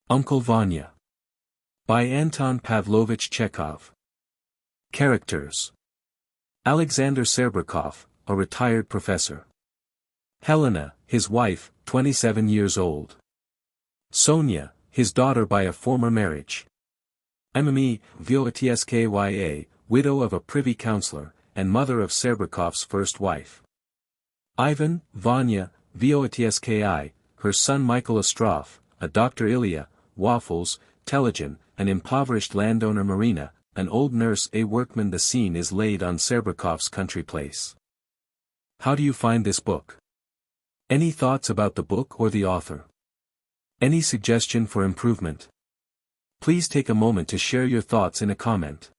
Uncle Vanya. By Anton Pavlovich Chekhov. Characters. Alexander Serebryakov, a retired professor. Helena, his wife, 27 years old. Sonya, his daughter by a former marriage. Maria Vasilevna, widow of a privy councillor, and mother of Serebryakov's first wife. Ivan, Vanya, Voitsky, her son Michael Astrov, a Dr. Ilya, Waffles, Telegon, an impoverished landowner Marina, an old nurse a workman. The scene is laid on Serebryakov's country place. How do you find this book? Any thoughts about the book or the author? Any suggestion for improvement? Please take a moment to share your thoughts in a comment.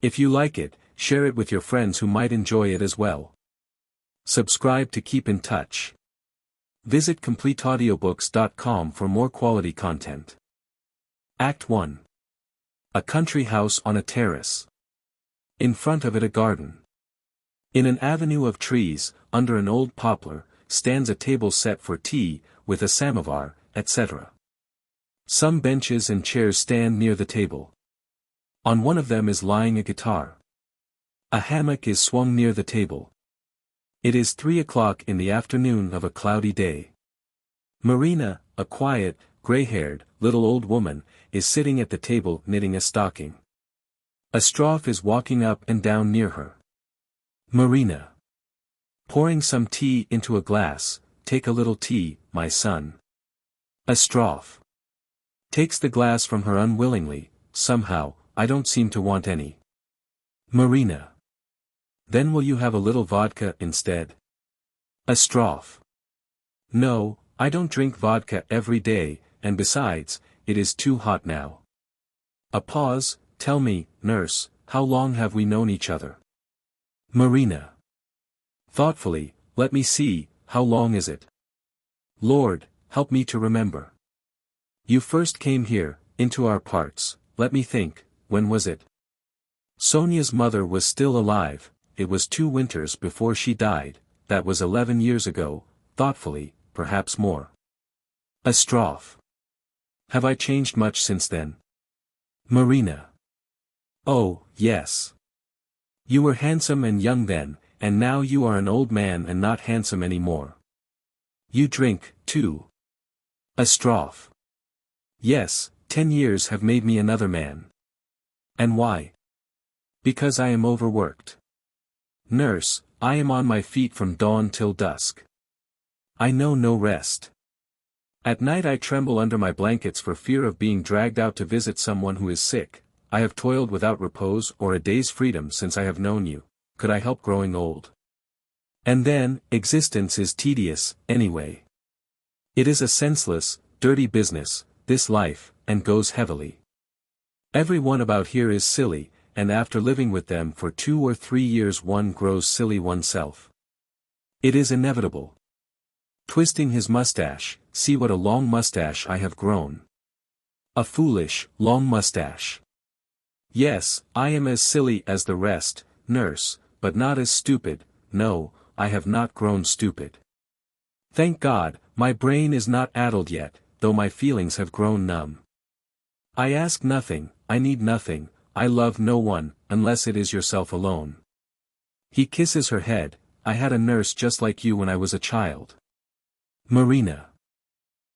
If you like it, share it with your friends who might enjoy it as well. Subscribe to keep in touch. Visit CompleteAudiobooks.com for more quality content. Act 1. A country house on a terrace. In front of it a garden. In an avenue of trees, under an old poplar, stands a table set for tea, with a samovar, etc. Some benches and chairs stand near the table. On one of them is lying a guitar. A hammock is swung near the table. It is 3 o'clock in the afternoon of a cloudy day. Marina, a quiet, gray-haired, little old woman, is sitting at the table knitting a stocking. Astrov is walking up and down near her. Marina. Pouring some tea into a glass. Take a little tea, my son. Astrov. Takes the glass from her unwillingly. Somehow, I don't seem to want any. Marina. Then will you have a little vodka instead? Astrov. No, I don't drink vodka every day, and besides, it is too hot now. A pause. Tell me, nurse, how long have we known each other? Marina. Thoughtfully, let me see, how long is it? Lord, help me to remember. You first came here, into our parts, let me think, when was it? Sonya's mother was still alive. It was 2 winters before she died. That was 11 years ago, thoughtfully, perhaps more. Astrov. Have I changed much since then? Marina. Oh, yes. You were handsome and young then, and now you are an old man and not handsome any more. You drink, too. Astrov. Yes, 10 years have made me another man. And why? Because I am overworked. Nurse, I am on my feet from dawn till dusk. I know no rest. At night I tremble under my blankets for fear of being dragged out to visit someone who is sick. I have toiled without repose or a day's freedom since I have known you. Could I help growing old? And then, existence is tedious, anyway. It is a senseless, dirty business, this life, and goes heavily. Everyone about here is silly, and after living with them for 2 or 3 years one grows silly oneself. It is inevitable. Twisting his mustache, see what a long mustache I have grown. A foolish, long mustache. Yes, I am as silly as the rest, nurse, but not as stupid. No, I have not grown stupid. Thank God, my brain is not addled yet, though my feelings have grown numb. I ask nothing, I need nothing, I love no one, unless it is yourself alone. He kisses her head. I had a nurse just like you when I was a child. Marina.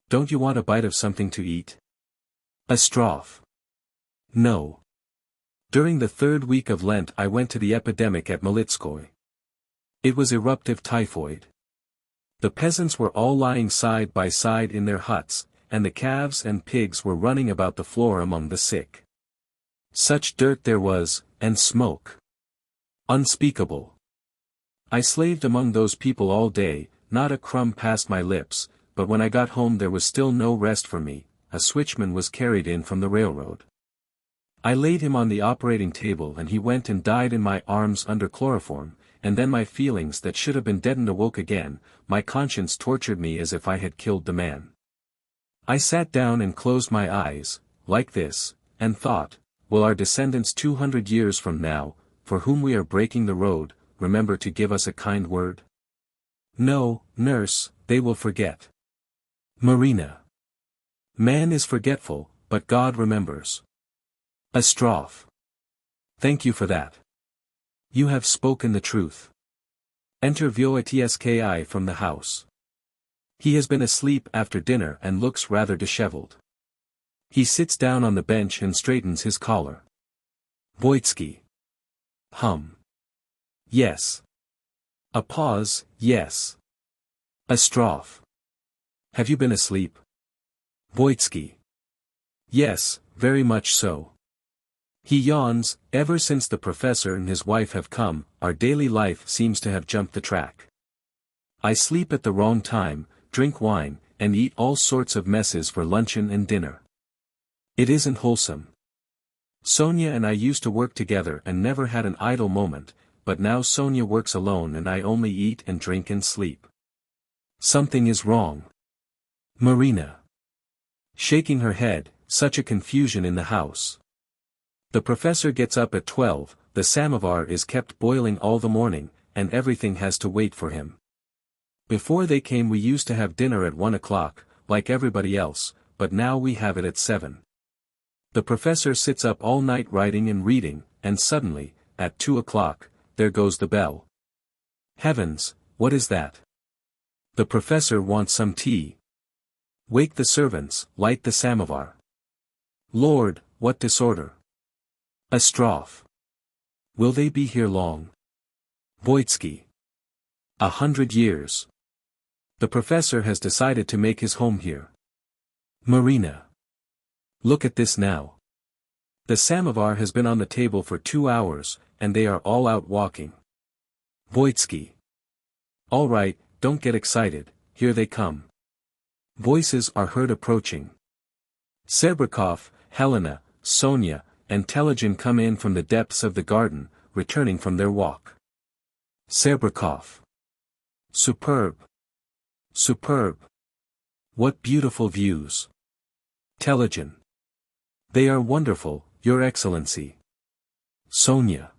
Don't you want a bite of something to eat? Astrov. No. During the 3rd week of Lent I went to the epidemic at Militskoye. It was eruptive typhoid. The peasants were all lying side by side in their huts, and the calves and pigs were running about the floor among the sick. Such dirt there was, and smoke. Unspeakable. I slaved among those people all day, not a crumb passed my lips, but when I got home there was still no rest for me. A switchman was carried in from the railroad. I laid him on the operating table and he went and died in my arms under chloroform, and then my feelings that should have been deadened awoke again. My conscience tortured me as if I had killed the man. I sat down and closed my eyes, like this, and thought, will our descendants 200 years from now, for whom we are breaking the road, remember to give us a kind word? No, nurse, they will forget. Marina. Man is forgetful, but God remembers. Astrov. Thank you for that. You have spoken the truth. Enter Voitski from the house. He has been asleep after dinner and looks rather disheveled. He sits down on the bench and straightens his collar. Voitsky. Yes. A pause, yes. Astrov. Have you been asleep? Voitsky. Yes, very much so. He yawns. Ever since the professor and his wife have come, our daily life seems to have jumped the track. I sleep at the wrong time, drink wine, and eat all sorts of messes for luncheon and dinner. It isn't wholesome. Sonya and I used to work together and never had an idle moment, but now Sonya works alone and I only eat and drink and sleep. Something is wrong. Marina. Shaking her head, such a confusion in the house. The professor gets up at 12, the samovar is kept boiling all the morning, and everything has to wait for him. Before they came we used to have dinner at 1 o'clock, like everybody else, but now we have it at 7. The professor sits up all night writing and reading, and suddenly, at 2 o'clock, there goes the bell. Heavens, what is that? The professor wants some tea. Wake the servants, light the samovar. Lord, what disorder! Astrov. Will they be here long? Voitsky. 100 years. The professor has decided to make his home here. Marina. Look at this now. The samovar has been on the table for 2 hours, and they are all out walking. Voitsky. All right, don't get excited, here they come. Voices are heard approaching. Serebryakov, Yelena, Sonya, and Telegin come in from the depths of the garden, returning from their walk. Serebryakov. Superb. Superb. What beautiful views. Telegin. They are wonderful, Your Excellency. Sonya.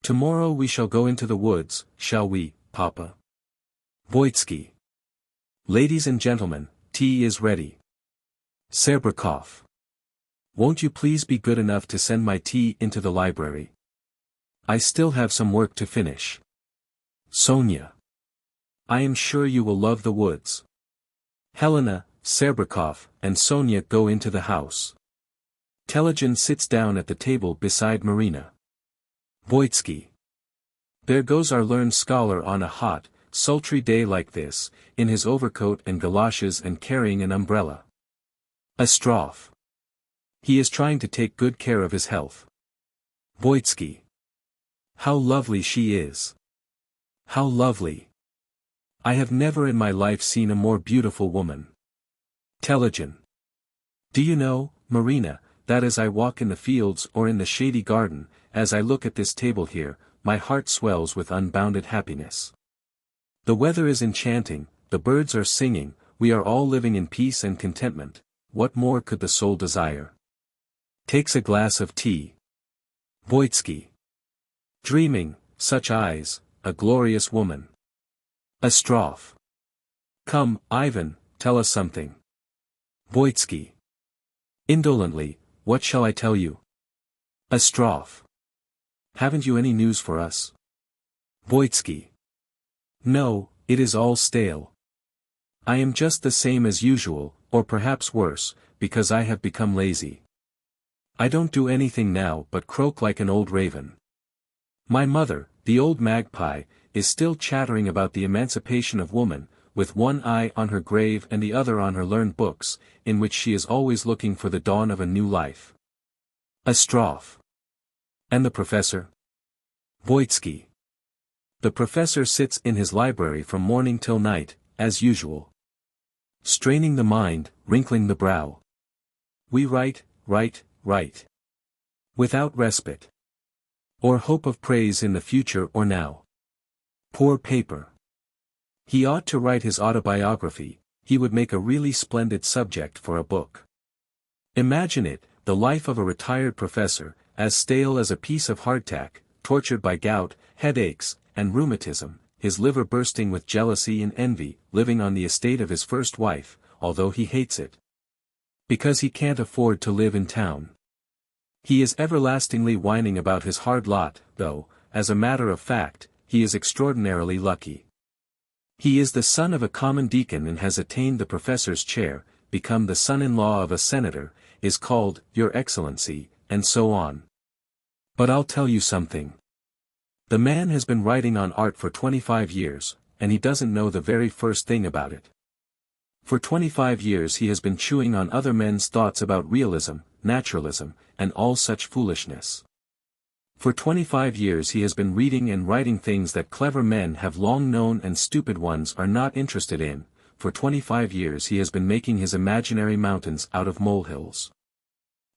Tomorrow we shall go into the woods, shall we, Papa? Voitsky. Ladies and gentlemen, tea is ready. Serebryakov. Won't you please be good enough to send my tea into the library? I still have some work to finish. Sonya. I am sure you will love the woods. Yelena, Serebryakov, and Sonya go into the house. Telegin sits down at the table beside Marina. Voitsky. There goes our learned scholar on a hot, sultry day like this, in his overcoat and galoshes and carrying an umbrella. Astrov. He is trying to take good care of his health. Voitsky. How lovely she is. How lovely. I have never in my life seen a more beautiful woman. Telegin. Do you know, Marina, that as I walk in the fields or in the shady garden, as I look at this table here, my heart swells with unbounded happiness. The weather is enchanting, the birds are singing, we are all living in peace and contentment, what more could the soul desire? Takes a glass of tea. Voitsky. Dreaming, such eyes, a glorious woman. Astrov. Come, Ivan, tell us something. Voitsky. Indolently, what shall I tell you? Astrov. Haven't you any news for us? Voitsky. No, it is all stale. I am just the same as usual, or perhaps worse, because I have become lazy. I don't do anything now but croak like an old raven. My mother, the old magpie, is still chattering about the emancipation of woman, with one eye on her grave and the other on her learned books, in which she is always looking for the dawn of a new life. Astrov. And the professor? Voitsky. The professor sits in his library from morning till night, as usual. Straining the mind, wrinkling the brow. We write, write, write. Without respite. Or hope of praise in the future or now. Poor paper. He ought to write his autobiography, he would make a really splendid subject for a book. Imagine it, the life of a retired professor, as stale as a piece of hardtack, tortured by gout, headaches, and rheumatism, his liver bursting with jealousy and envy, living on the estate of his first wife, although he hates it. Because he can't afford to live in town. He is everlastingly whining about his hard lot, though, as a matter of fact, he is extraordinarily lucky. He is the son of a common deacon and has attained the professor's chair, become the son-in-law of a senator, is called, Your Excellency, and so on. But I'll tell you something. The man has been writing on art for 25 years, and he doesn't know the very first thing about it. For 25 years he has been chewing on other men's thoughts about realism, naturalism, and all such foolishness. For 25 years he has been reading and writing things that clever men have long known and stupid ones are not interested in. For 25 years he has been making his imaginary mountains out of molehills.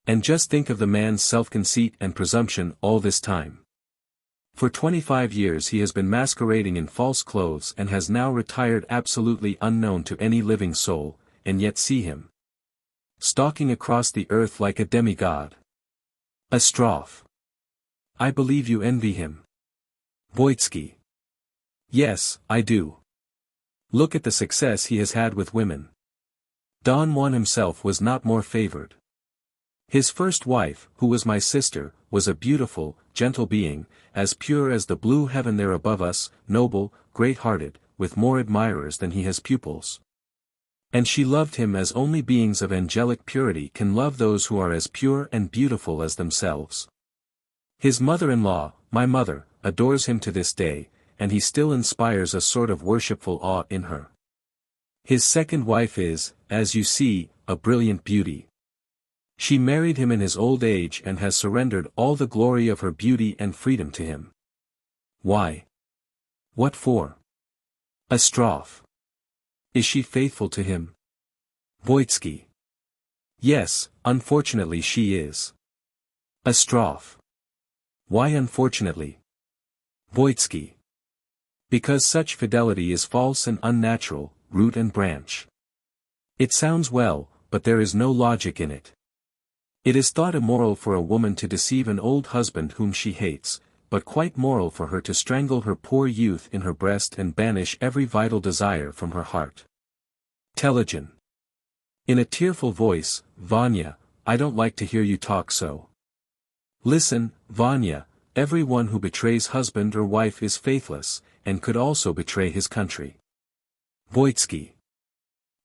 And just think of the man's self-conceit and presumption all this time. For 25 years he has been masquerading in false clothes and has now retired absolutely unknown to any living soul, and yet see him stalking across the earth like a demigod. Astrov. I believe you envy him. Voynitsky. Yes, I do. Look at the success he has had with women. Don Juan himself was not more favored. His first wife, who was my sister, was a beautiful, gentle being, as pure as the blue heaven there above us, noble, great-hearted, with more admirers than he has pupils. And she loved him as only beings of angelic purity can love those who are as pure and beautiful as themselves. His mother-in-law, my mother, adores him to this day, and he still inspires a sort of worshipful awe in her. His second wife is, as you see, a brilliant beauty. She married him in his old age and has surrendered all the glory of her beauty and freedom to him. Why? What for? Astrov. Is she faithful to him? Voynitsky. Yes, unfortunately she is. Astrov. Why unfortunately? Voynitsky. Because such fidelity is false and unnatural, root and branch. It sounds well, but there is no logic in it. It is thought immoral for a woman to deceive an old husband whom she hates, but quite moral for her to strangle her poor youth in her breast and banish every vital desire from her heart. Telegon. In a tearful voice, Vanya, I don't like to hear you talk so. Listen, Vanya, every one who betrays husband or wife is faithless, and could also betray his country. Voynitsky.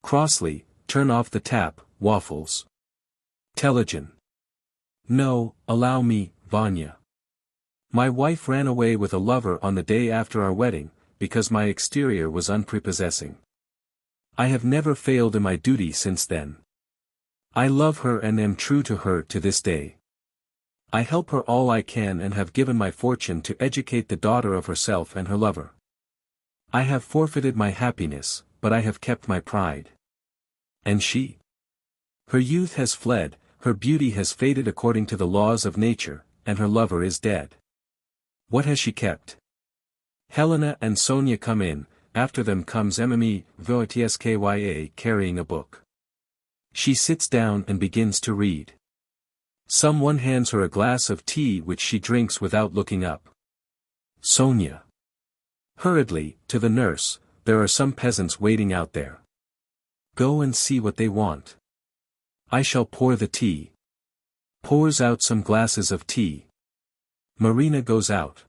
Crossly, turn off the tap, waffles. Telegon. No, allow me, Vanya. My wife ran away with a lover on the day after our wedding, because my exterior was unprepossessing. I have never failed in my duty since then. I love her and am true to her to this day. I help her all I can and have given my fortune to educate the daughter of herself and her lover. I have forfeited my happiness, but I have kept my pride. And she? Her youth has fled, her beauty has faded according to the laws of nature, and her lover is dead. What has she kept? Yelena and Sonya come in, after them comes Mme Voynitsky carrying a book. She sits down and begins to read. Someone hands her a glass of tea which she drinks without looking up. Sonya. Hurriedly, to the nurse, there are some peasants waiting out there. Go and see what they want. I shall pour the tea. Pours out some glasses of tea. Marina goes out.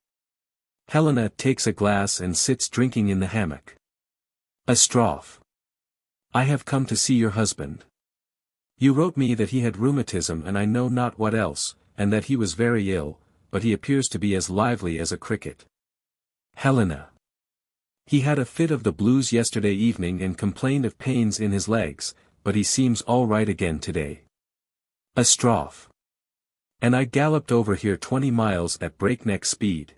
Yelena takes a glass and sits drinking in the hammock. Astrov. I have come to see your husband. You wrote me that he had rheumatism and I know not what else, and that he was very ill, but he appears to be as lively as a cricket. Yelena. He had a fit of the blues yesterday evening and complained of pains in his legs, but he seems all right again today. Astrov. And I galloped over here 20 miles at breakneck speed.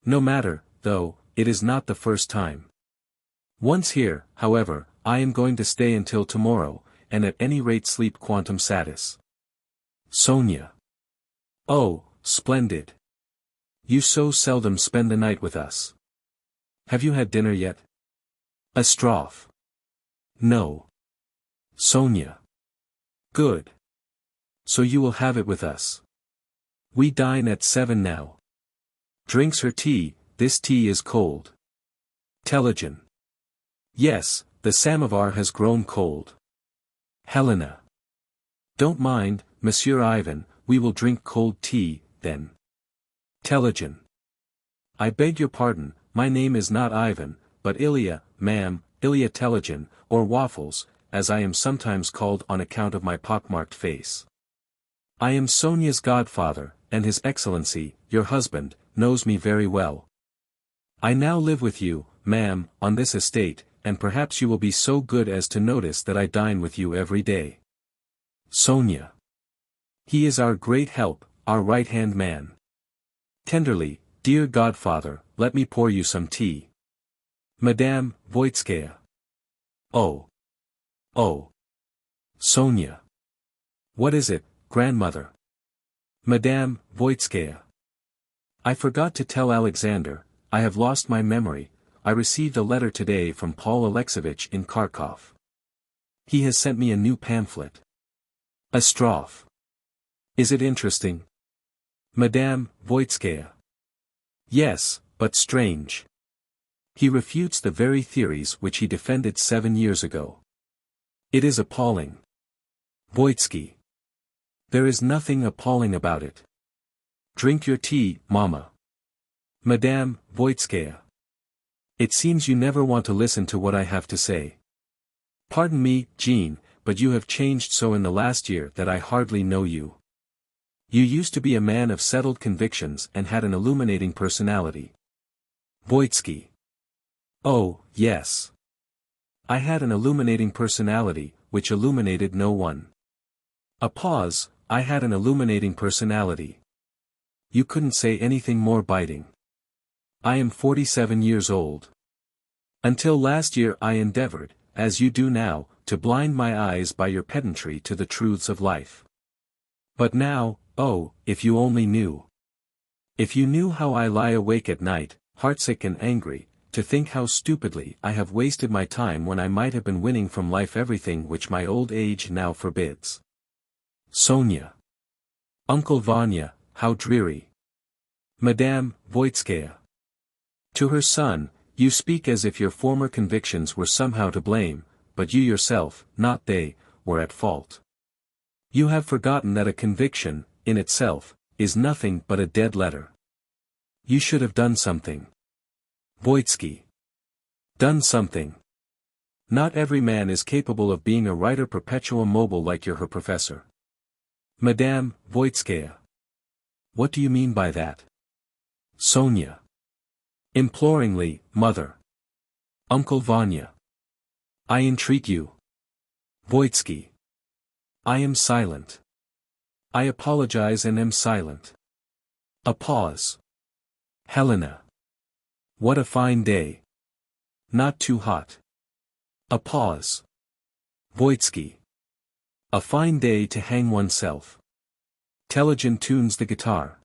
No matter, though, it is not the first time. Once here, however, I am going to stay until tomorrow, and at any rate sleep quantum satis. Sonya. Oh, splendid. You so seldom spend the night with us. Have you had dinner yet? Astrov. No. Sonya. Good. So you will have it with us. We dine at 7 now. Drinks her tea, this tea is cold. Telegon. Yes, the samovar has grown cold. Yelena. Don't mind, Monsieur Ivan, we will drink cold tea, then. Telegin. I beg your pardon, my name is not Ivan, but Ilya, ma'am, Ilya Telegin, or Waffles, as I am sometimes called on account of my pockmarked face. I am Sonia's godfather, and His Excellency, your husband, knows me very well. I now live with you, ma'am, on this estate, and perhaps you will be so good as to notice that I dine with you every day. Sonia. He is our great help, our right-hand man. Tenderly, dear godfather, let me pour you some tea. Madame Voynitskaya. Oh. Oh. Sonia. What is it, grandmother? Madame Voynitskaya. I forgot to tell Alexander, I have lost my memory. I received a letter today from Paul Alexeyevich in Kharkov. He has sent me a new pamphlet. Astrov. Is it interesting? Madame Voynitskaya. Yes, but strange. He refutes the very theories which he defended 7 years ago. It is appalling. Voynitsky. There is nothing appalling about it. Drink your tea, Mama. Madame Voynitskaya. It seems you never want to listen to what I have to say. Pardon me, Jean, but you have changed so in the last year that I hardly know you. You used to be a man of settled convictions and had an illuminating personality. Voynitsky. Oh, yes. I had an illuminating personality, which illuminated no one. A pause, I had an illuminating personality. You couldn't say anything more biting. I am 47 years old. Until last year I endeavored, as you do now, to blind my eyes by your pedantry to the truths of life. But now, oh, if you only knew. If you knew how I lie awake at night, heartsick and angry, to think how stupidly I have wasted my time when I might have been winning from life everything which my old age now forbids. Sonia. Uncle Vanya, how dreary. Madame Voynitskaya. To her son, you speak as if your former convictions were somehow to blame, but you yourself, not they, were at fault. You have forgotten that a conviction, in itself, is nothing but a dead letter. You should have done something. Voynitsky. Done something. Not every man is capable of being a writer perpetuum mobile like your Herr Professor. Madame Voynitskaya. What do you mean by that? Sonia. Imploringly, mother. Uncle Vanya. I entreat you. Voynitsky. I am silent. I apologize and am silent. A pause. Helena. What a fine day. Not too hot. A pause. Voynitsky. A fine day to hang oneself. Telegin tunes the guitar.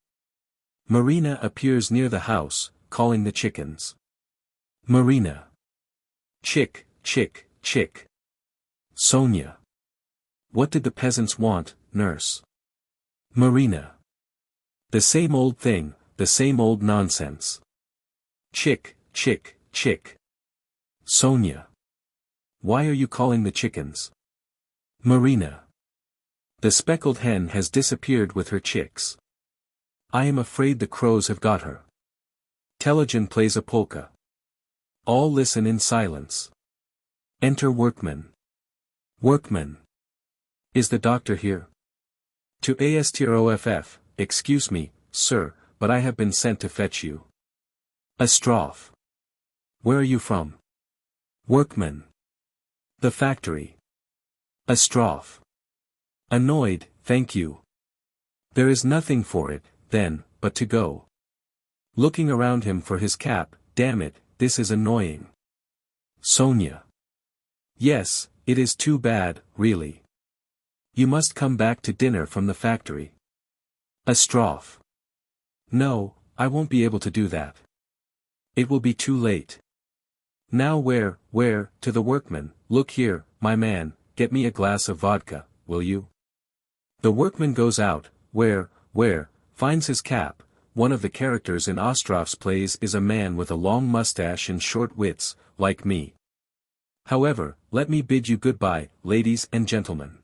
Marina appears near the house, calling the chickens. Marina. Chick, chick, chick. Sonia. What did the peasants want, nurse? Marina. The same old thing, the same old nonsense. Chick, chick, chick. Sonia. Why are you calling the chickens? Marina. The speckled hen has disappeared with her chicks. I am afraid the crows have got her. Telegin plays a polka. All listen in silence. Enter workman. Workman. Is the doctor here? To Astroff, excuse me, sir, but I have been sent to fetch you. Astrov. Where are you from? Workman. The factory. Astrov. Annoyed, thank you. There is nothing for it, then, but to go. Looking around him for his cap, damn it, this is annoying. Sonia. Yes, it is too bad, really. You must come back to dinner from the factory. Astrov. No, I won't be able to do that. It will be too late. Now where, to the workman, look here, my man, get me a glass of vodka, will you? The workman goes out, where, finds his cap. One of the characters in Ostrov's plays is a man with a long mustache and short wits, like me. However, let me bid you goodbye, ladies and gentlemen.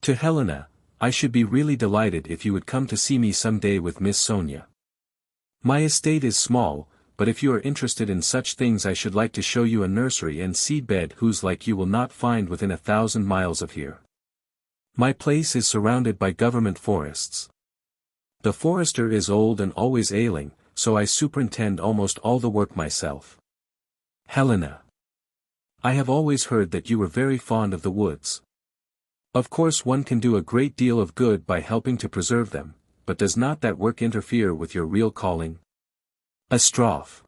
To Helena, I should be really delighted if you would come to see me some day with Miss Sonya. My estate is small, but if you are interested in such things I should like to show you a nursery and seedbed whose like you will not find within 1,000 miles of here. My place is surrounded by government forests. The forester is old and always ailing, so I superintend almost all the work myself. Helena. I have always heard that you were very fond of the woods. Of course one can do a great deal of good by helping to preserve them, but does not that work interfere with your real calling? Astrov.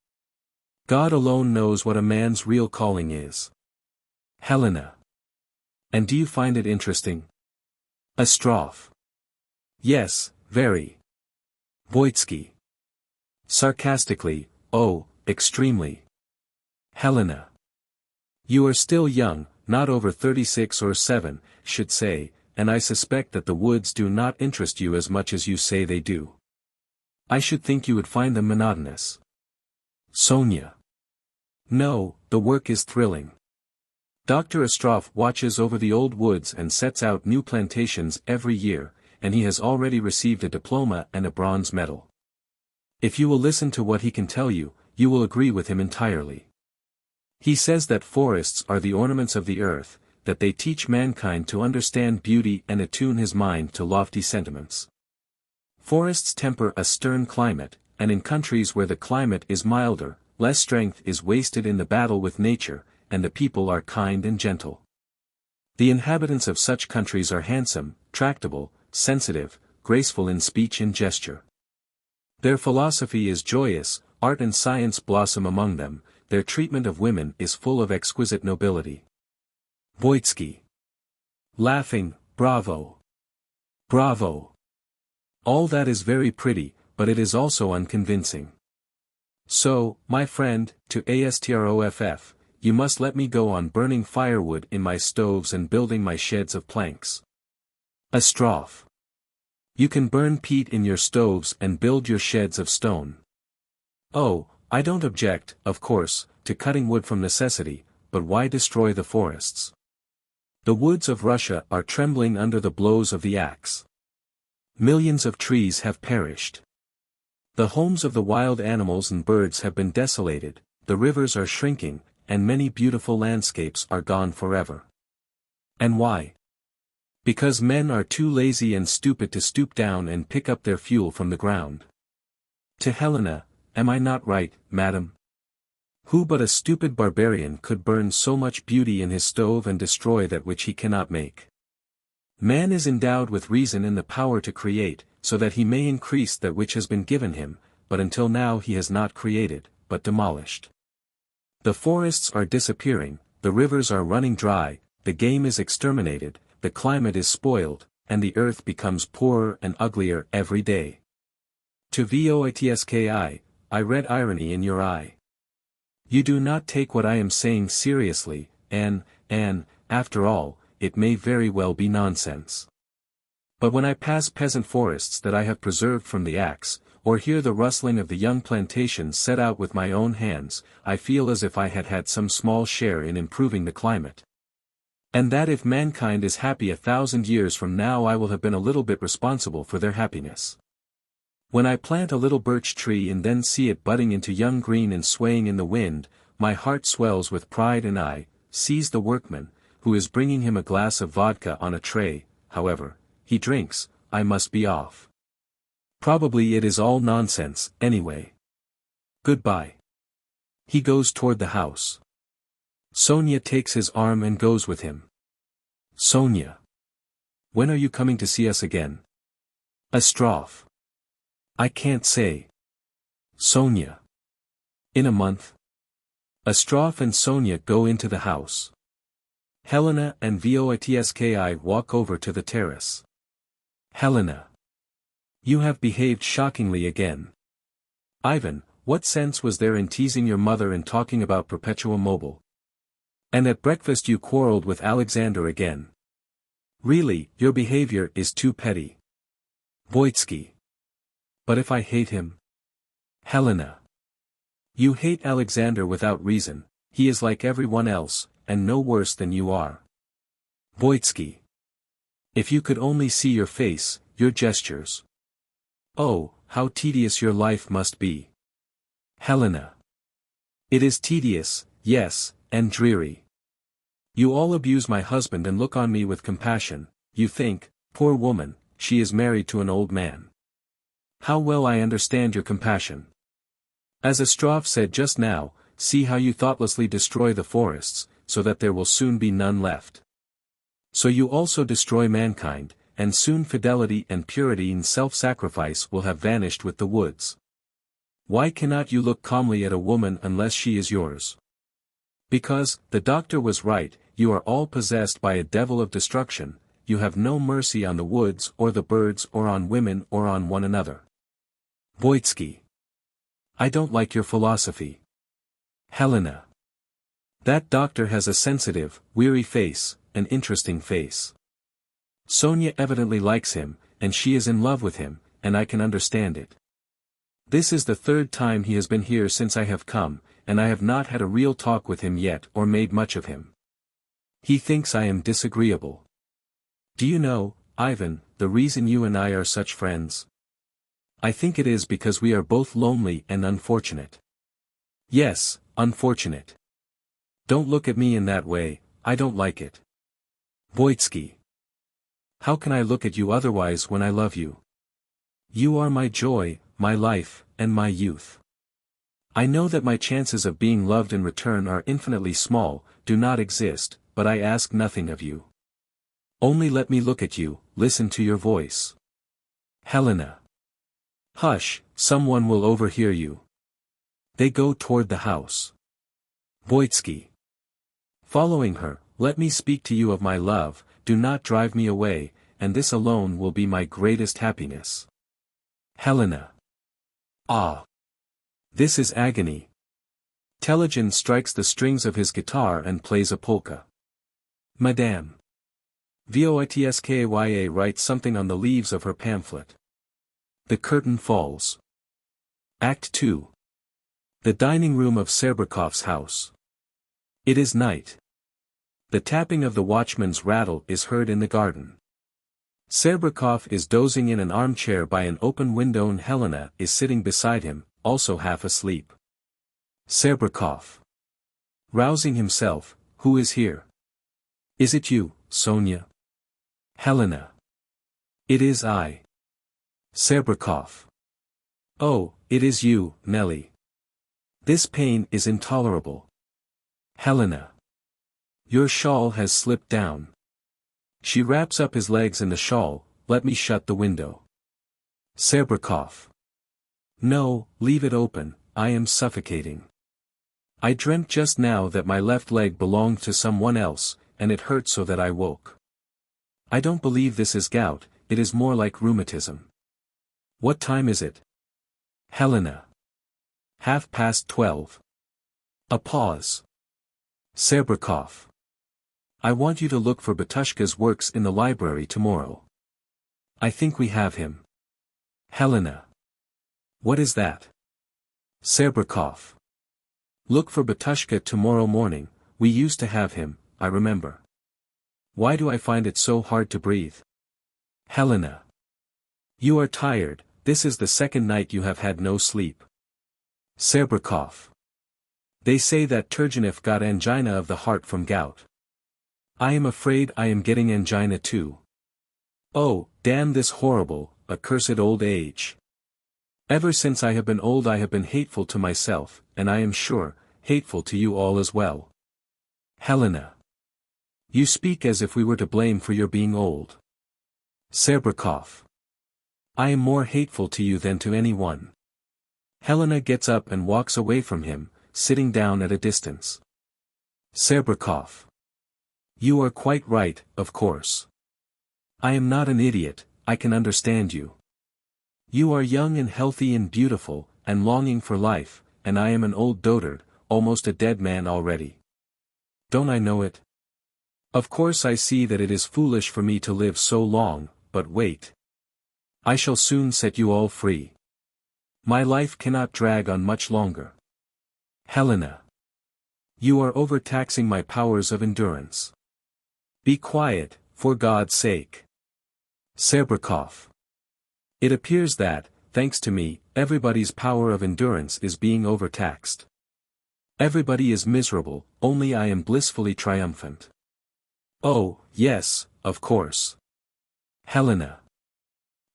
God alone knows what a man's real calling is. Helena. And do you find it interesting? Astrov. Yes, very. Voynitsky. Sarcastically, oh, extremely. Helena. You are still young, not over 36 or 7, should say, and I suspect that the woods do not interest you as much as you say they do. I should think you would find them monotonous. Sonya. No, the work is thrilling. Dr. Astrov watches over the old woods and sets out new plantations every year, and he has already received a diploma and a bronze medal. If you will listen to what he can tell you, you will agree with him entirely. He says that forests are the ornaments of the earth, that they teach mankind to understand beauty and attune his mind to lofty sentiments. Forests temper a stern climate, and in countries where the climate is milder, less strength is wasted in the battle with nature, and the people are kind and gentle. The inhabitants of such countries are handsome, tractable, sensitive, graceful in speech and gesture. Their philosophy is joyous, art and science blossom among them, their treatment of women is full of exquisite nobility. Voynitsky. Laughing, bravo. Bravo. All that is very pretty, but it is also unconvincing. So, my friend, to Astroff, you must let me go on burning firewood in my stoves and building my sheds of planks. Astrov. You can burn peat in your stoves and build your sheds of stone. Oh, I don't object, of course, to cutting wood from necessity, but why destroy the forests? The woods of Russia are trembling under the blows of the axe. Millions of trees have perished. The homes of the wild animals and birds have been desolated, the rivers are shrinking, and many beautiful landscapes are gone forever. And why? Because men are too lazy and stupid to stoop down and pick up their fuel from the ground. To Helena, am I not right, madam? Who but a stupid barbarian could burn so much beauty in his stove and destroy that which he cannot make? Man is endowed with reason and the power to create, so that he may increase that which has been given him, but until now he has not created, but demolished. The forests are disappearing, the rivers are running dry, the game is exterminated, the climate is spoiled, and the earth becomes poorer and uglier every day. To Voynitsky, I read irony in your eye. You do not take what I am saying seriously, and, after all, it may very well be nonsense. But when I pass peasant forests that I have preserved from the axe, or hear the rustling of the young plantations set out with my own hands, I feel as if I had had some small share in improving the climate. And that if mankind is happy 1,000 years from now I will have been a little bit responsible for their happiness. When I plant a little birch tree and then see it budding into young green and swaying in the wind, my heart swells with pride and I seize the workman, who is bringing him a glass of vodka on a tray. However, he drinks, I must be off. Probably it is all nonsense, anyway. Goodbye. He goes toward the house. Sonya takes his arm and goes with him. Sonya. When are you coming to see us again? Astrov. I can't say. Sonya. In a month. Astrov and Sonya go into the house. Helena and Voynitsky walk over to the terrace. Helena. You have behaved shockingly again. Ivan, what sense was there in teasing your mother and talking about perpetua mobile? And at breakfast you quarreled with Alexander again. Really, your behavior is too petty. Voynitsky. But if I hate him? Helena. You hate Alexander without reason, he is like everyone else, and no worse than you are. Voynitsky. If you could only see your face, your gestures. Oh, how tedious your life must be. Helena. It is tedious, yes, and dreary. You all abuse my husband and look on me with compassion. You think, poor woman, she is married to an old man. How well I understand your compassion. As Astrov said just now, see how you thoughtlessly destroy the forests, so that there will soon be none left. So you also destroy mankind, and soon fidelity and purity and self-sacrifice will have vanished with the woods. Why cannot you look calmly at a woman unless she is yours? Because, the doctor was right, you are all possessed by a devil of destruction, you have no mercy on the woods or the birds or on women or on one another. Voynitsky. I don't like your philosophy. Helena. That doctor has a sensitive, weary face, an interesting face. Sonya evidently likes him, and she is in love with him, and I can understand it. This is the third time he has been here since I have come, and I have not had a real talk with him yet or made much of him. He thinks I am disagreeable. Do you know, Ivan, the reason you and I are such friends? I think it is because we are both lonely and unfortunate. Yes, unfortunate. Don't look at me in that way, I don't like it. Voynitsky. How can I look at you otherwise when I love you? You are my joy, my life, and my youth. I know that my chances of being loved in return are infinitely small, do not exist, but I ask nothing of you. Only let me look at you, listen to your voice. Helena. Hush, someone will overhear you. They go toward the house. Voynitsky. Following her, let me speak to you of my love, do not drive me away, and this alone will be my greatest happiness. Helena. Ah! This is agony. Telegin strikes the strings of his guitar and plays a polka. Madame. Voitskaya writes something on the leaves of her pamphlet. The curtain falls. Act 2. The dining room of Serebryakov's house. It is night. The tapping of the watchman's rattle is heard in the garden. Serebryakov is dozing in an armchair by an open window and Helena is sitting beside him, also half asleep. Serebryakov. Rousing himself, who is here? Is it you, Sonya? Helena. It is I. Serebryakov. Oh, it is you, Nelly. This pain is intolerable. Helena. Your shawl has slipped down. She wraps up his legs in the shawl, let me shut the window. Serebryakov. No, leave it open, I am suffocating. I dreamt just now that my left leg belonged to someone else, and it hurt so that I woke. I don't believe this is gout, it is more like rheumatism. What time is it? Helena. 12:30. A pause. Serebryakov. I want you to look for Batushka's works in the library tomorrow. I think we have him. Helena. What is that? Serebryakov. Look for Batushka tomorrow morning, we used to have him, I remember. Why do I find it so hard to breathe? Helena. You are tired, this is the second night you have had no sleep. Serebryakov. They say that Turgenev got angina of the heart from gout. I am afraid I am getting angina too. Oh, damn this horrible, accursed old age. Ever since I have been old I have been hateful to myself, and I am sure, hateful to you all as well. Helena. You speak as if we were to blame for your being old. Serebryakov. I am more hateful to you than to anyone. Helena gets up and walks away from him, sitting down at a distance. Serebryakov. You are quite right, of course. I am not an idiot, I can understand you. You are young and healthy and beautiful, and longing for life, and I am an old dotard, almost a dead man already. Don't I know it? Of course I see that it is foolish for me to live so long, but wait. I shall soon set you all free. My life cannot drag on much longer. Helena. You are overtaxing my powers of endurance. Be quiet, for God's sake. Serebryakov. It appears that, thanks to me, everybody's power of endurance is being overtaxed. Everybody is miserable, only I am blissfully triumphant. Oh, yes, of course. Helena.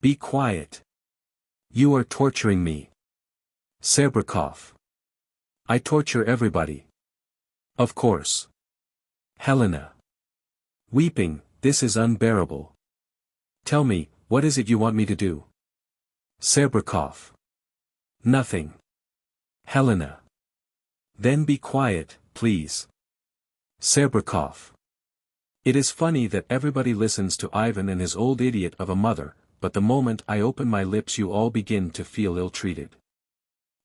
Be quiet. You are torturing me. Serebryakov. I torture everybody. Of course. Helena. Weeping, this is unbearable. Tell me, what is it you want me to do? Serebryakov. Nothing. Helena. Then be quiet, please. Serebryakov. It is funny that everybody listens to Ivan and his old idiot of a mother, but the moment I open my lips you all begin to feel ill-treated.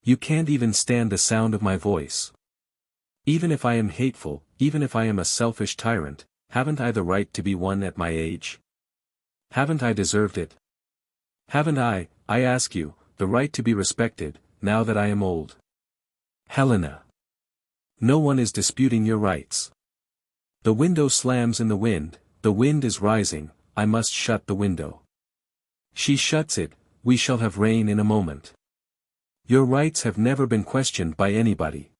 You can't even stand the sound of my voice. Even if I am hateful, even if I am a selfish tyrant, haven't I the right to be one at my age? Haven't I deserved it? Haven't I ask you, the right to be respected, now that I am old? Helena. No one is disputing your rights. The window slams in the wind is rising, I must shut the window. She shuts it, we shall have rain in a moment. Your rights have never been questioned by anybody.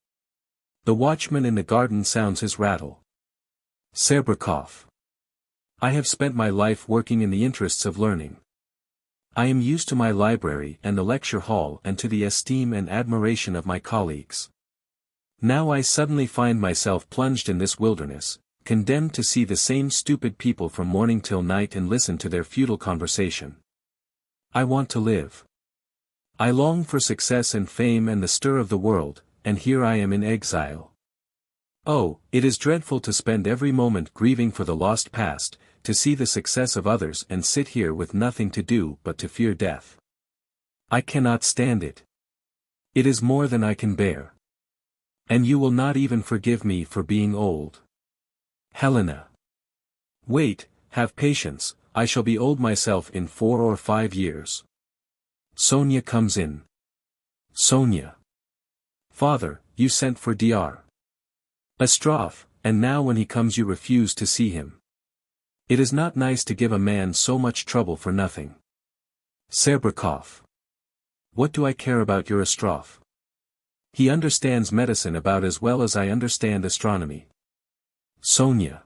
The watchman in the garden sounds his rattle. Serebryakov. I have spent my life working in the interests of learning. I am used to my library and the lecture hall and to the esteem and admiration of my colleagues. Now I suddenly find myself plunged in this wilderness, condemned to see the same stupid people from morning till night and listen to their futile conversation. I want to live. I long for success and fame and the stir of the world, and here I am in exile. Oh, it is dreadful to spend every moment grieving for the lost past, to see the success of others and sit here with nothing to do but to fear death. I cannot stand it. It is more than I can bear. And you will not even forgive me for being old. Helena. Wait, have patience, I shall be old myself in 4 or 5 years. Sonya comes in. Sonya. Father, you sent for Dr. Astrov, and now when he comes you refuse to see him. It is not nice to give a man so much trouble for nothing. Serebryakov. What do I care about your Astrov? He understands medicine about as well as I understand astronomy. Sonya.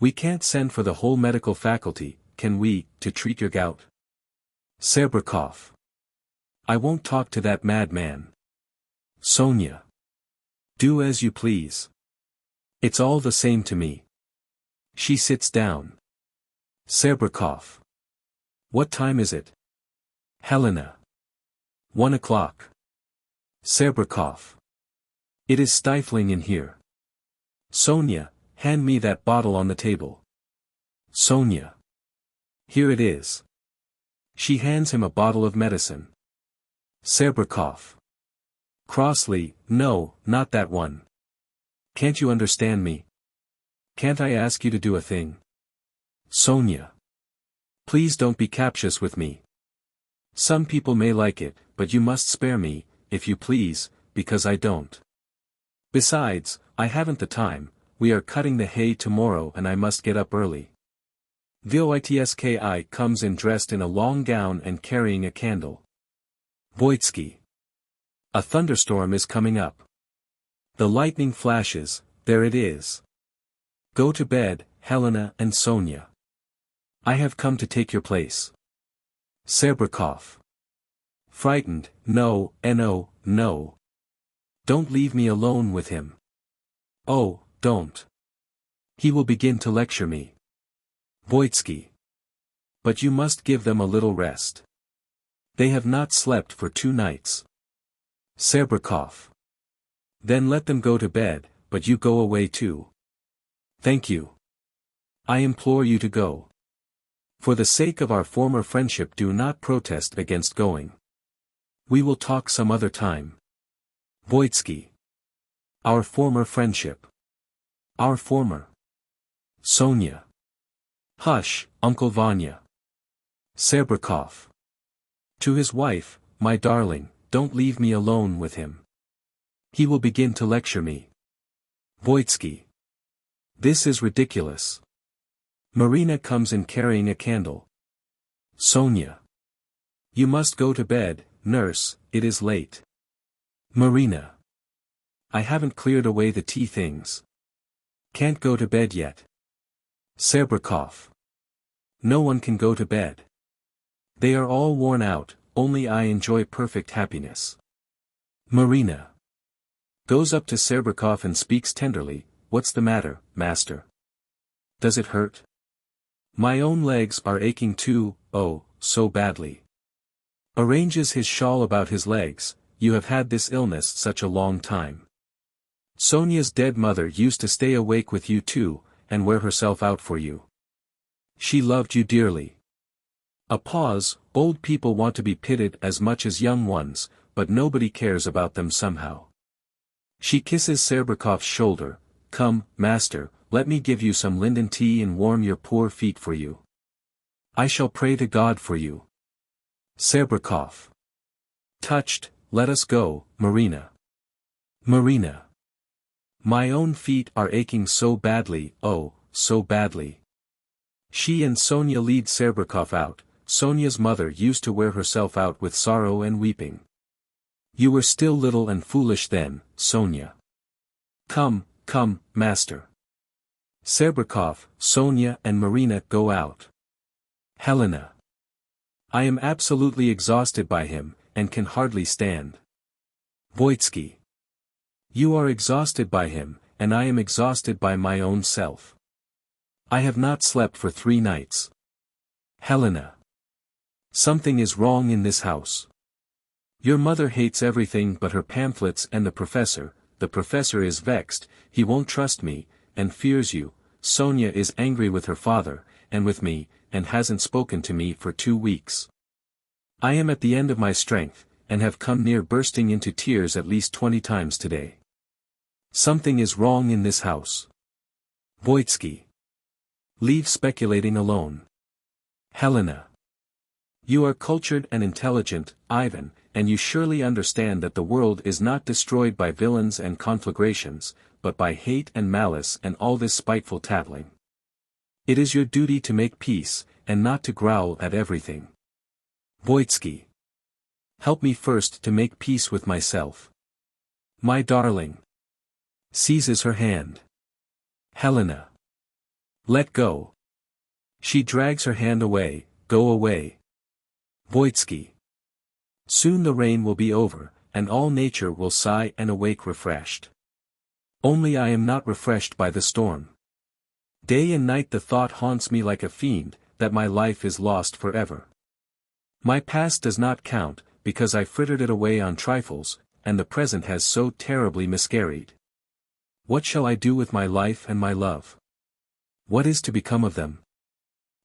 We can't send for the whole medical faculty, can we, to treat your gout? Serebryakov. I won't talk to that madman. Sonya. Do as you please. It's all the same to me. She sits down. Serebryakov. What time is it? Helena. 1 o'clock. Serebryakov. It is stifling in here. Sonya, hand me that bottle on the table. Sonya. Here it is. She hands him a bottle of medicine. Serebryakov. Crossly, no, not that one. Can't you understand me? Can't I ask you to do a thing? Sonya. Please don't be captious with me. Some people may like it, but you must spare me, if you please, because I don't. Besides, I haven't the time, we are cutting the hay tomorrow and I must get up early. Voynitsky comes in dressed in a long gown and carrying a candle. Voynitsky. A thunderstorm is coming up. The lightning flashes, there it is. Go to bed, Helena and Sonya. I have come to take your place. Serebryakov. Frightened, no, no. Don't leave me alone with him. Oh, don't. He will begin to lecture me. Voynitsky. But you must give them a little rest. They have not slept for 2 nights. Serebryakov. Then let them go to bed, but you go away too. Thank you. I implore you to go. For the sake of our former friendship do not protest against going. We will talk some other time. Voynitsky. Our former friendship. Our former. Sonya. Hush, Uncle Vanya. Serebryakov. To his wife, my darling, don't leave me alone with him. He will begin to lecture me. Voynitsky. This is ridiculous. Marina comes in carrying a candle. Sonya. You must go to bed, nurse, it is late. Marina. I haven't cleared away the tea things. Can't go to bed yet. Serebryakov. No one can go to bed. They are all worn out, only I enjoy perfect happiness. Marina. Goes up to Serebryakov and speaks tenderly, what's the matter, master? Does it hurt? My own legs are aching too, oh, so badly. Arranges his shawl about his legs, you have had this illness such a long time. Sonya's dead mother used to stay awake with you too, and wear herself out for you. She loved you dearly. A pause, old people want to be pitied as much as young ones, but nobody cares about them somehow. She kisses Serebryakov's shoulder, come, master, let me give you some linden tea and warm your poor feet for you. I shall pray to God for you. Serebryakov. Touched, let us go, Marina. Marina. My own feet are aching so badly, oh, so badly. She and Sonya lead Serebryakov out. Sonya's mother used to wear herself out with sorrow and weeping. You were still little and foolish then, Sonya. Come, come, master. Serebryakov, Sonya and Marina go out. Helena. I am absolutely exhausted by him, and can hardly stand. Voynitsky. You are exhausted by him, and I am exhausted by my own self. I have not slept for 3 nights. Helena. Something is wrong in this house. Your mother hates everything but her pamphlets and the professor is vexed, he won't trust me, and fears you. Sonya is angry with her father, and with me, and hasn't spoken to me for 2 weeks. I am at the end of my strength, and have come near bursting into tears at least 20 times today. Something is wrong in this house. Voynitsky. Leave speculating alone. Helena. You are cultured and intelligent, Ivan, and you surely understand that the world is not destroyed by villains and conflagrations, but by hate and malice and all this spiteful tattling. It is your duty to make peace, and not to growl at everything. Voynitsky. Help me first to make peace with myself. My darling. Seizes her hand. Helena. Let go. She drags her hand away, go away. Voynitsky. Soon the rain will be over, and all nature will sigh and awake refreshed. Only I am not refreshed by the storm. Day and night the thought haunts me like a fiend, that my life is lost forever. My past does not count, because I frittered it away on trifles, and the present has so terribly miscarried. What shall I do with my life and my love? What is to become of them?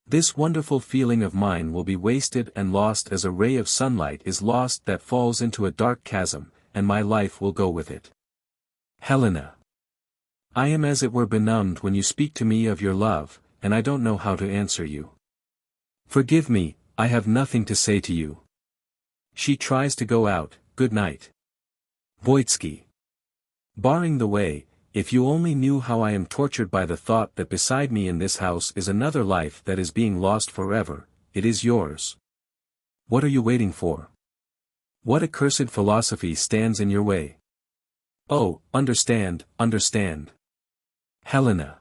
This wonderful feeling of mine will be wasted and lost as a ray of sunlight is lost that falls into a dark chasm, and my life will go with it. Helena. I am as it were benumbed when you speak to me of your love, and I don't know how to answer you. Forgive me, I have nothing to say to you. She tries to go out, good night. Voynitsky. Barring the way, if you only knew how I am tortured by the thought that beside me in this house is another life that is being lost forever, it is yours. What are you waiting for? What accursed philosophy stands in your way? Oh, understand, understand. Helena.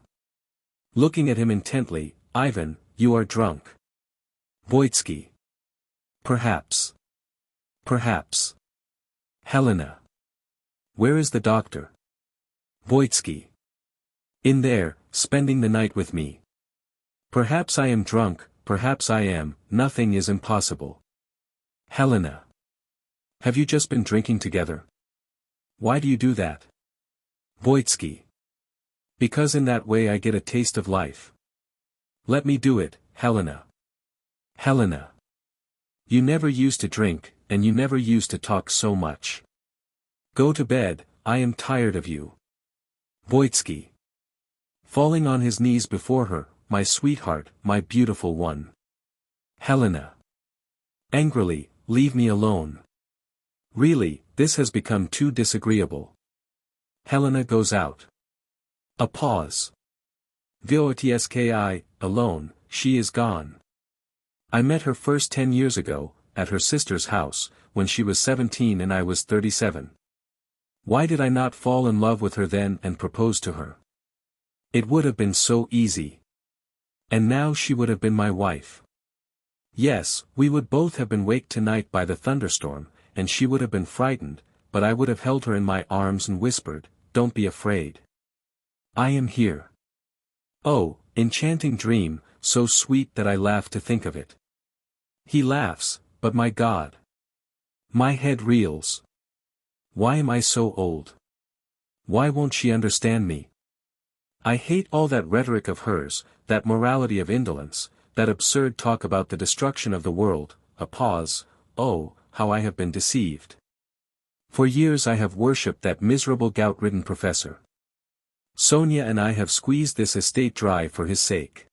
Looking at him intently, Ivan, you are drunk. Voynitsky. Perhaps. Perhaps. Helena. Where is the doctor? Voynitsky. In there, spending the night with me. Perhaps I am drunk, perhaps I am, nothing is impossible. Helena. Have you just been drinking together? Why do you do that? Voynitsky. Because in that way I get a taste of life. Let me do it, Helena. Helena. You never used to drink, and you never used to talk so much. Go to bed, I am tired of you. Voynitsky. Falling on his knees before her, my sweetheart, my beautiful one. Helena. Angrily, leave me alone. Really, this has become too disagreeable. Helena goes out. A pause. Voynitsky, alone, she is gone. I met her first 10 years ago, at her sister's house, when she was 17 and I was 37. Why did I not fall in love with her then and propose to her? It would have been so easy. And now she would have been my wife. Yes, we would both have been waked tonight by the thunderstorm, and she would have been frightened, but I would have held her in my arms and whispered, "Don't be afraid. I am here." Oh, enchanting dream, so sweet that I laugh to think of it. He laughs, but my God! My head reels. Why am I so old? Why won't she understand me? I hate all that rhetoric of hers, that morality of indolence, that absurd talk about the destruction of the world. A pause. Oh, how I have been deceived. For years I have worshipped that miserable gout-ridden professor. Sonya and I have squeezed this estate dry for his sake.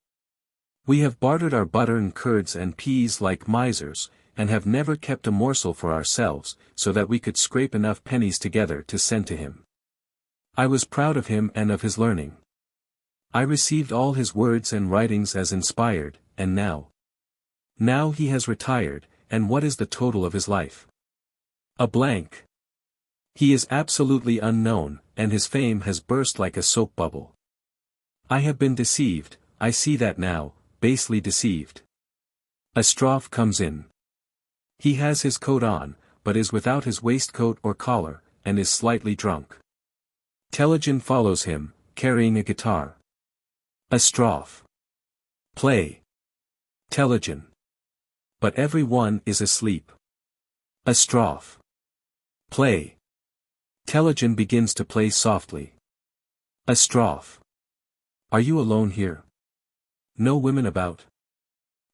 We have bartered our butter and curds and peas like misers, and have never kept a morsel for ourselves, so that we could scrape enough pennies together to send to him. I was proud of him and of his learning. I received all his words and writings as inspired, and now? Now he has retired, and what is the total of his life? A blank. He is absolutely unknown, and his fame has burst like a soap bubble. I have been deceived, I see that now, basely deceived. Astrov comes in. He has his coat on, but is without his waistcoat or collar, and is slightly drunk. Telegin follows him, carrying a guitar. Astrov. Play. Telegin. But every one is asleep. Astrov. Play. Telegin begins to play softly. Astrov. Are you alone here? No women about?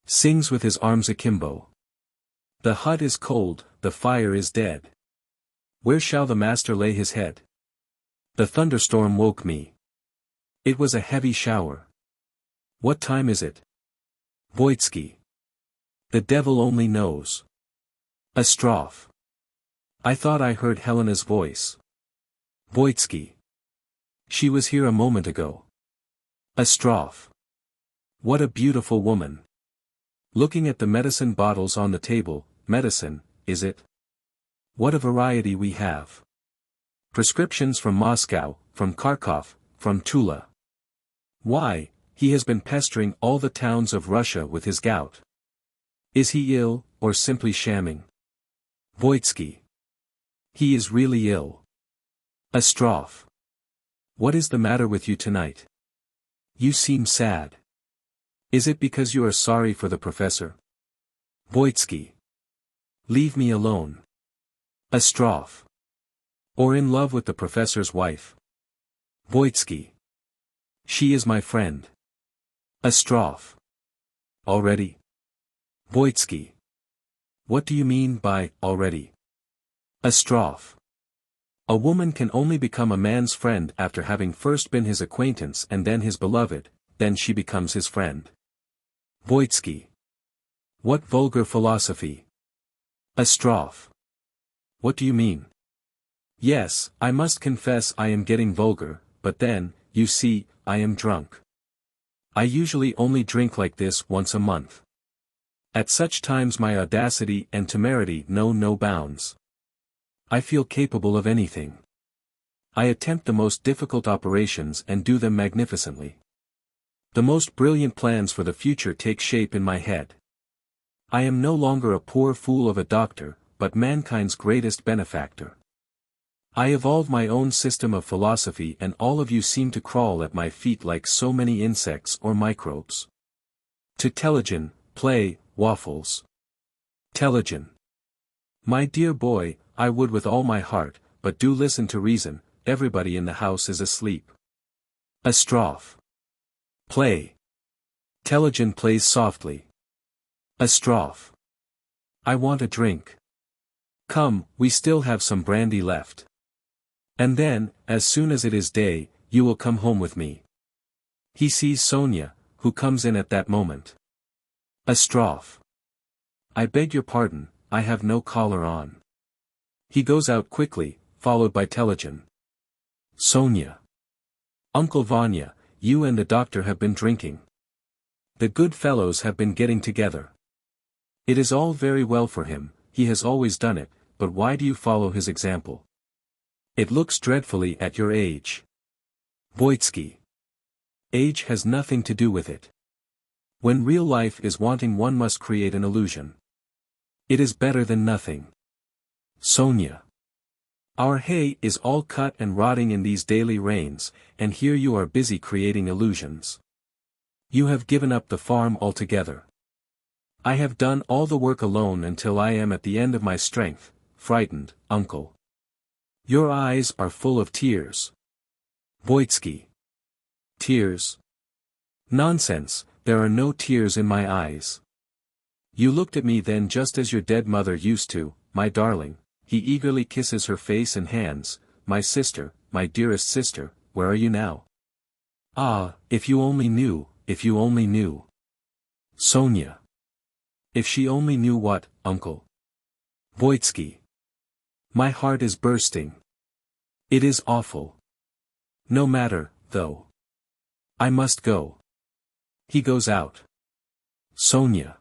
Sings with his arms akimbo. The hut is cold, the fire is dead. Where shall the master lay his head? The thunderstorm woke me. It was a heavy shower. What time is it? Voynitsky. The devil only knows. Astrov. I thought I heard Helena's voice. Voynitsky. She was here a moment ago. Astrov. What a beautiful woman. Looking at the medicine bottles on the table. Medicine, is it? What a variety we have. Prescriptions from Moscow, from Kharkov, from Tula. Why, he has been pestering all the towns of Russia with his gout. Is he ill, or simply shamming? Voynitsky. He is really ill. Astrov. What is the matter with you tonight? You seem sad. Is it because you are sorry for the professor? Voynitsky. Leave me alone. Astrov. Or in love with the professor's wife? Voynitsky. She is my friend. Astrov. Already? Voynitsky. What do you mean by, already? Astrov. A woman can only become a man's friend after having first been his acquaintance and then his beloved, then she becomes his friend. Voynitsky. What vulgar philosophy! Astrov. What do you mean? Yes, I must confess I am getting vulgar, but then, you see, I am drunk. I usually only drink like this once a month. At such times my audacity and temerity know no bounds. I feel capable of anything. I attempt the most difficult operations and do them magnificently. The most brilliant plans for the future take shape in my head. I am no longer a poor fool of a doctor, but mankind's greatest benefactor. I evolve my own system of philosophy and all of you seem to crawl at my feet like so many insects or microbes. To Telegin, play, waffles. Telegin. My dear boy, I would with all my heart, but do listen to reason, everybody in the house is asleep. Astrov. Play. Telegin plays softly. Astrov. I want a drink. Come, we still have some brandy left. And then, as soon as it is day, you will come home with me. He sees Sonya, who comes in at that moment. Astrov. I beg your pardon, I have no collar on. He goes out quickly, followed by Telegin. Sonya. Uncle Vanya, you and the doctor have been drinking. The good fellows have been getting together. It is all very well for him, he has always done it, but why do you follow his example? It looks dreadfully at your age. Voynitsky. Age has nothing to do with it. When real life is wanting, one must create an illusion. It is better than nothing. Sonya. Our hay is all cut and rotting in these daily rains, and here you are busy creating illusions. You have given up the farm altogether. I have done all the work alone until I am at the end of my strength, frightened, uncle. Your eyes are full of tears. Voynitsky. Tears? Nonsense, there are no tears in my eyes. You looked at me then just as your dead mother used to, my darling. He eagerly kisses her face and hands. My sister, my dearest sister, where are you now? Ah, if you only knew, if you only knew. Sonya. If she only knew what, uncle? Voynitsky. My heart is bursting. It is awful. No matter, though. I must go. He goes out. Sonya.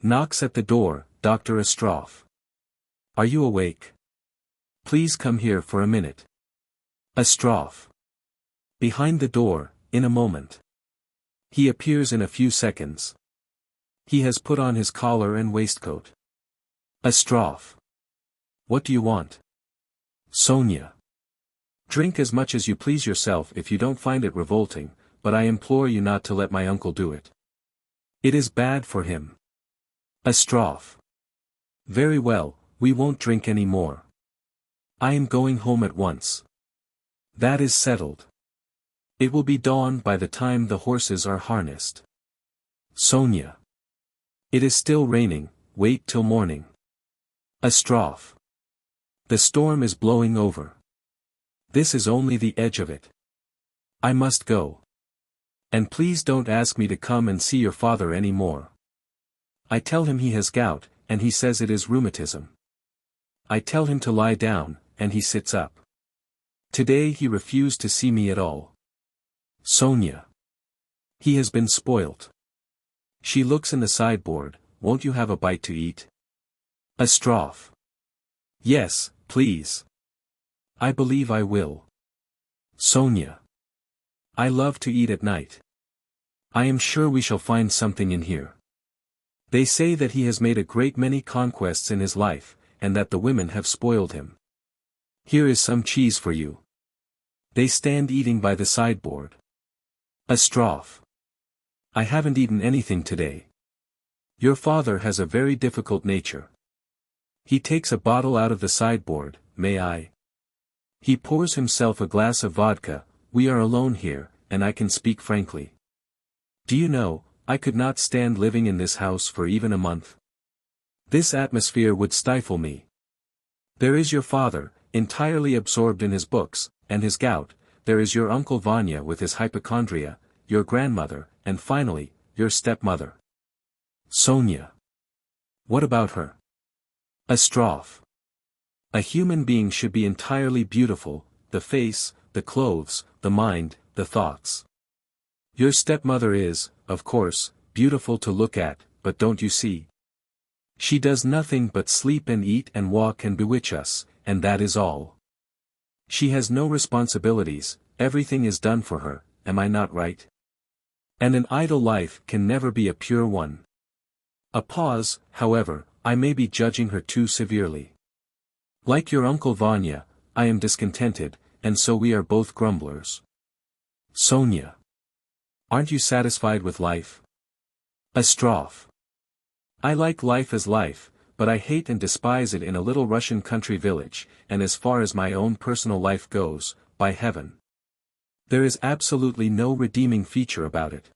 Knocks at the door, Dr. Astrov. Are you awake? Please come here for a minute. Astrov. Behind the door, in a moment. He appears in a few seconds. He has put on his collar and waistcoat. Astrov. What do you want? Sonya. Drink as much as you please yourself if you don't find it revolting, but I implore you not to let my uncle do it. It is bad for him. Astrov. Very well, we won't drink any more. I am going home at once. That is settled. It will be dawn by the time the horses are harnessed. Sonya. It is still raining, wait till morning. Astrov. The storm is blowing over. This is only the edge of it. I must go. And please don't ask me to come and see your father any more. I tell him he has gout, and he says it is rheumatism. I tell him to lie down, and he sits up. Today he refused to see me at all. Sonya. He has been spoilt. She looks in the sideboard. Won't you have a bite to eat? Astrov. Yes, please. I believe I will. Sonya. I love to eat at night. I am sure we shall find something in here. They say that he has made a great many conquests in his life, and that the women have spoiled him. Here is some cheese for you. They stand eating by the sideboard. Astrov. I haven't eaten anything today. Your father has a very difficult nature. He takes a bottle out of the sideboard. May I? He pours himself a glass of vodka. We are alone here, and I can speak frankly. Do you know, I could not stand living in this house for even a month. This atmosphere would stifle me. There is your father, entirely absorbed in his books, and his gout. There is your Uncle Vanya with his hypochondria, your grandmother, and finally, your stepmother. Sonya. What about her? Astrov. A human being should be entirely beautiful, the face, the clothes, the mind, the thoughts. Your stepmother is, of course, beautiful to look at, but don't you see? She does nothing but sleep and eat and walk and bewitch us, and that is all. She has no responsibilities, everything is done for her, am I not right? And an idle life can never be a pure one. A pause, however, I may be judging her too severely. Like your Uncle Vanya, I am discontented, and so we are both grumblers. Sonya. Aren't you satisfied with life? Astrov. I like life as life, but I hate and despise it in a little Russian country village, and as far as my own personal life goes, by heaven. There is absolutely no redeeming feature about it.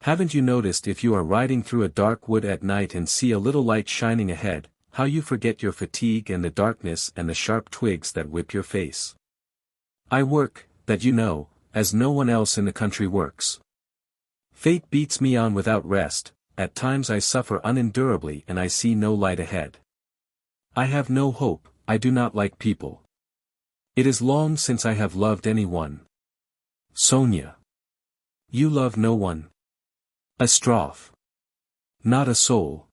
Haven't you noticed if you are riding through a dark wood at night and see a little light shining ahead, how you forget your fatigue and the darkness and the sharp twigs that whip your face? I work, that you know, as no one else in the country works. Fate beats me on without rest. At times I suffer unendurably and I see no light ahead. I have no hope, I do not like people. It is long since I have loved anyone. Sonya. You love no one? Astrov. Not a soul.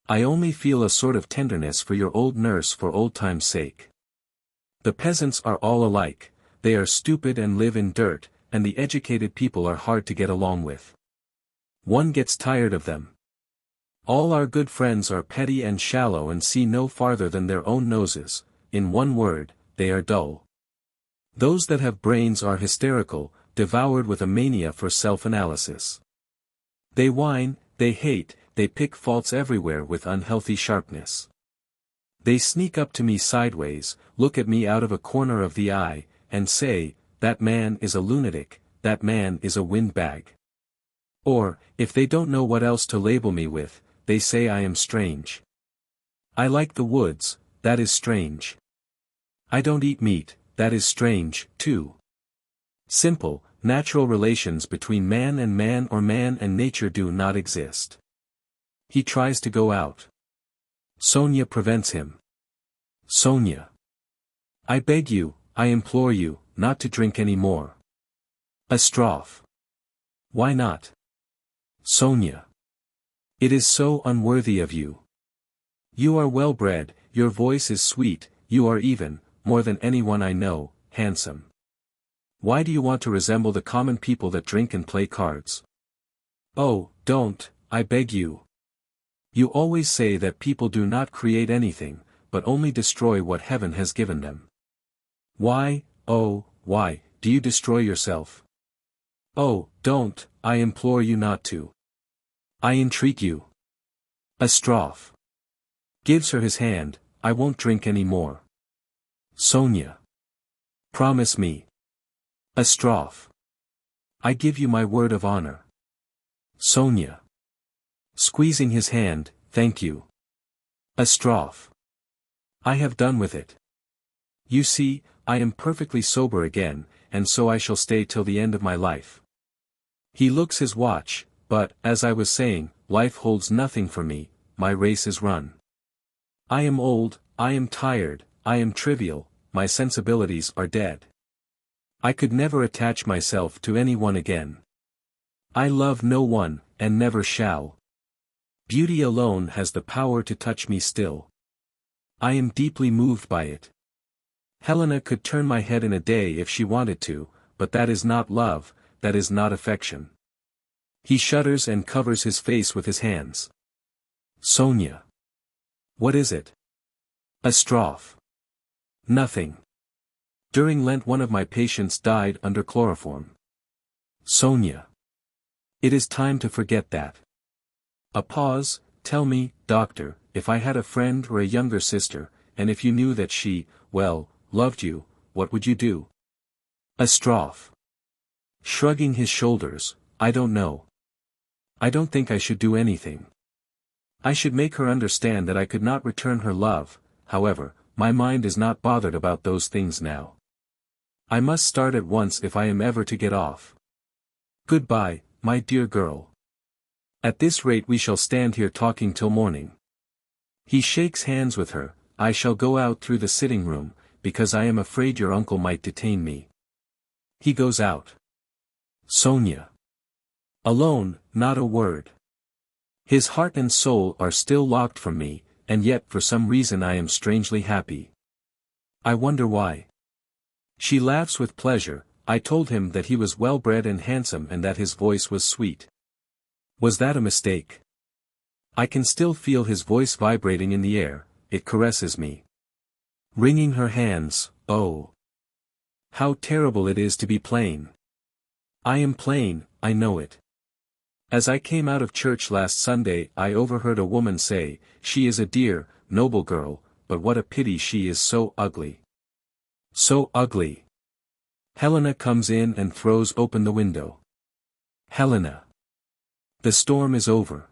I only feel a sort of tenderness for your old nurse for old time's sake. The peasants are all alike, they are stupid and live in dirt, and the educated people are hard to get along with. One gets tired of them. All our good friends are petty and shallow and see no farther than their own noses, in one word, they are dull. Those that have brains are hysterical, devoured with a mania for self-analysis. They whine, they hate, they pick faults everywhere with unhealthy sharpness. They sneak up to me sideways, look at me out of a corner of the eye, and say, that man is a lunatic, that man is a windbag. Or, if they don't know what else to label me with, they say I am strange. I like the woods, that is strange. I don't eat meat, that is strange, too. Simple, natural relations between man or man and nature do not exist. He tries to go out. Sonya prevents him. Sonya. I beg you, I implore you, not to drink any more. Astrov. Why not? Sonya. It is so unworthy of you. You are well bred, your voice is sweet, you are even, more than anyone I know, handsome. Why do you want to resemble the common people that drink and play cards? Oh, don't, I beg you. You always say that people do not create anything, but only destroy what heaven has given them. Why, oh, why, do you destroy yourself? Oh, don't, I implore you not to. I entreat you. Astrov. Gives her his hand, I won't drink any more. Sonya. Promise me. Astrov. I give you my word of honor. Sonya. Squeezing his hand, thank you. Astrov. I have done with it. You see, I am perfectly sober again, and so I shall stay till the end of my life. He looks his watch, but, as I was saying, life holds nothing for me, my race is run. I am old, I am tired, I am trivial, my sensibilities are dead. I could never attach myself to anyone again. I love no one, and never shall. Beauty alone has the power to touch me still. I am deeply moved by it. Helena could turn my head in a day if she wanted to, but that is not love, that is not affection. He shudders and covers his face with his hands. Sonya. What is it? Astrov. Nothing. During Lent one of my patients died under chloroform. Sonya. It is time to forget that. A pause, tell me, doctor, if I had a friend or a younger sister, and if you knew that she, well, loved you, what would you do? Astrov. Shrugging his shoulders, I don't know. I don't think I should do anything. I should make her understand that I could not return her love, however, my mind is not bothered about those things now. I must start at once if I am ever to get off. Goodbye, my dear girl. At this rate we shall stand here talking till morning. He shakes hands with her, I shall go out through the sitting room, because I am afraid your uncle might detain me. He goes out. Sonya. Alone, not a word. His heart and soul are still locked from me, and yet for some reason I am strangely happy. I wonder why. She laughs with pleasure, I told him that he was well-bred and handsome and that his voice was sweet. Was that a mistake? I can still feel his voice vibrating in the air, it caresses me. Wringing her hands, oh! How terrible it is to be plain. I am plain, I know it. As I came out of church last Sunday I overheard a woman say, she is a dear, noble girl, but what a pity she is so ugly. So ugly. Helena comes in and throws open the window. Helena. The storm is over.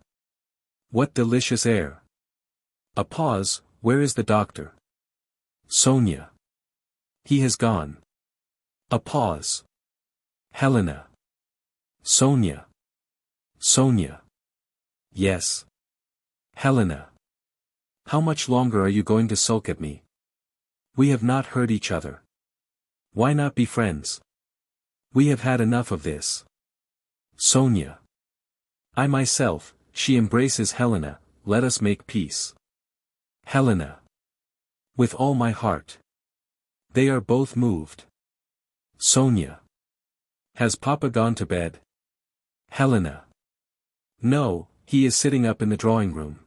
What delicious air. A pause, where is the doctor? Sonya. He has gone. A pause. Helena. Sonya. Sonya. Yes. Helena. How much longer are you going to sulk at me? We have not hurt each other. Why not be friends? We have had enough of this. Sonya. I myself, she embraces Helena, let us make peace. Helena. With all my heart. They are both moved. Sonya. Has Papa gone to bed? Helena. No, he is sitting up in the drawing room.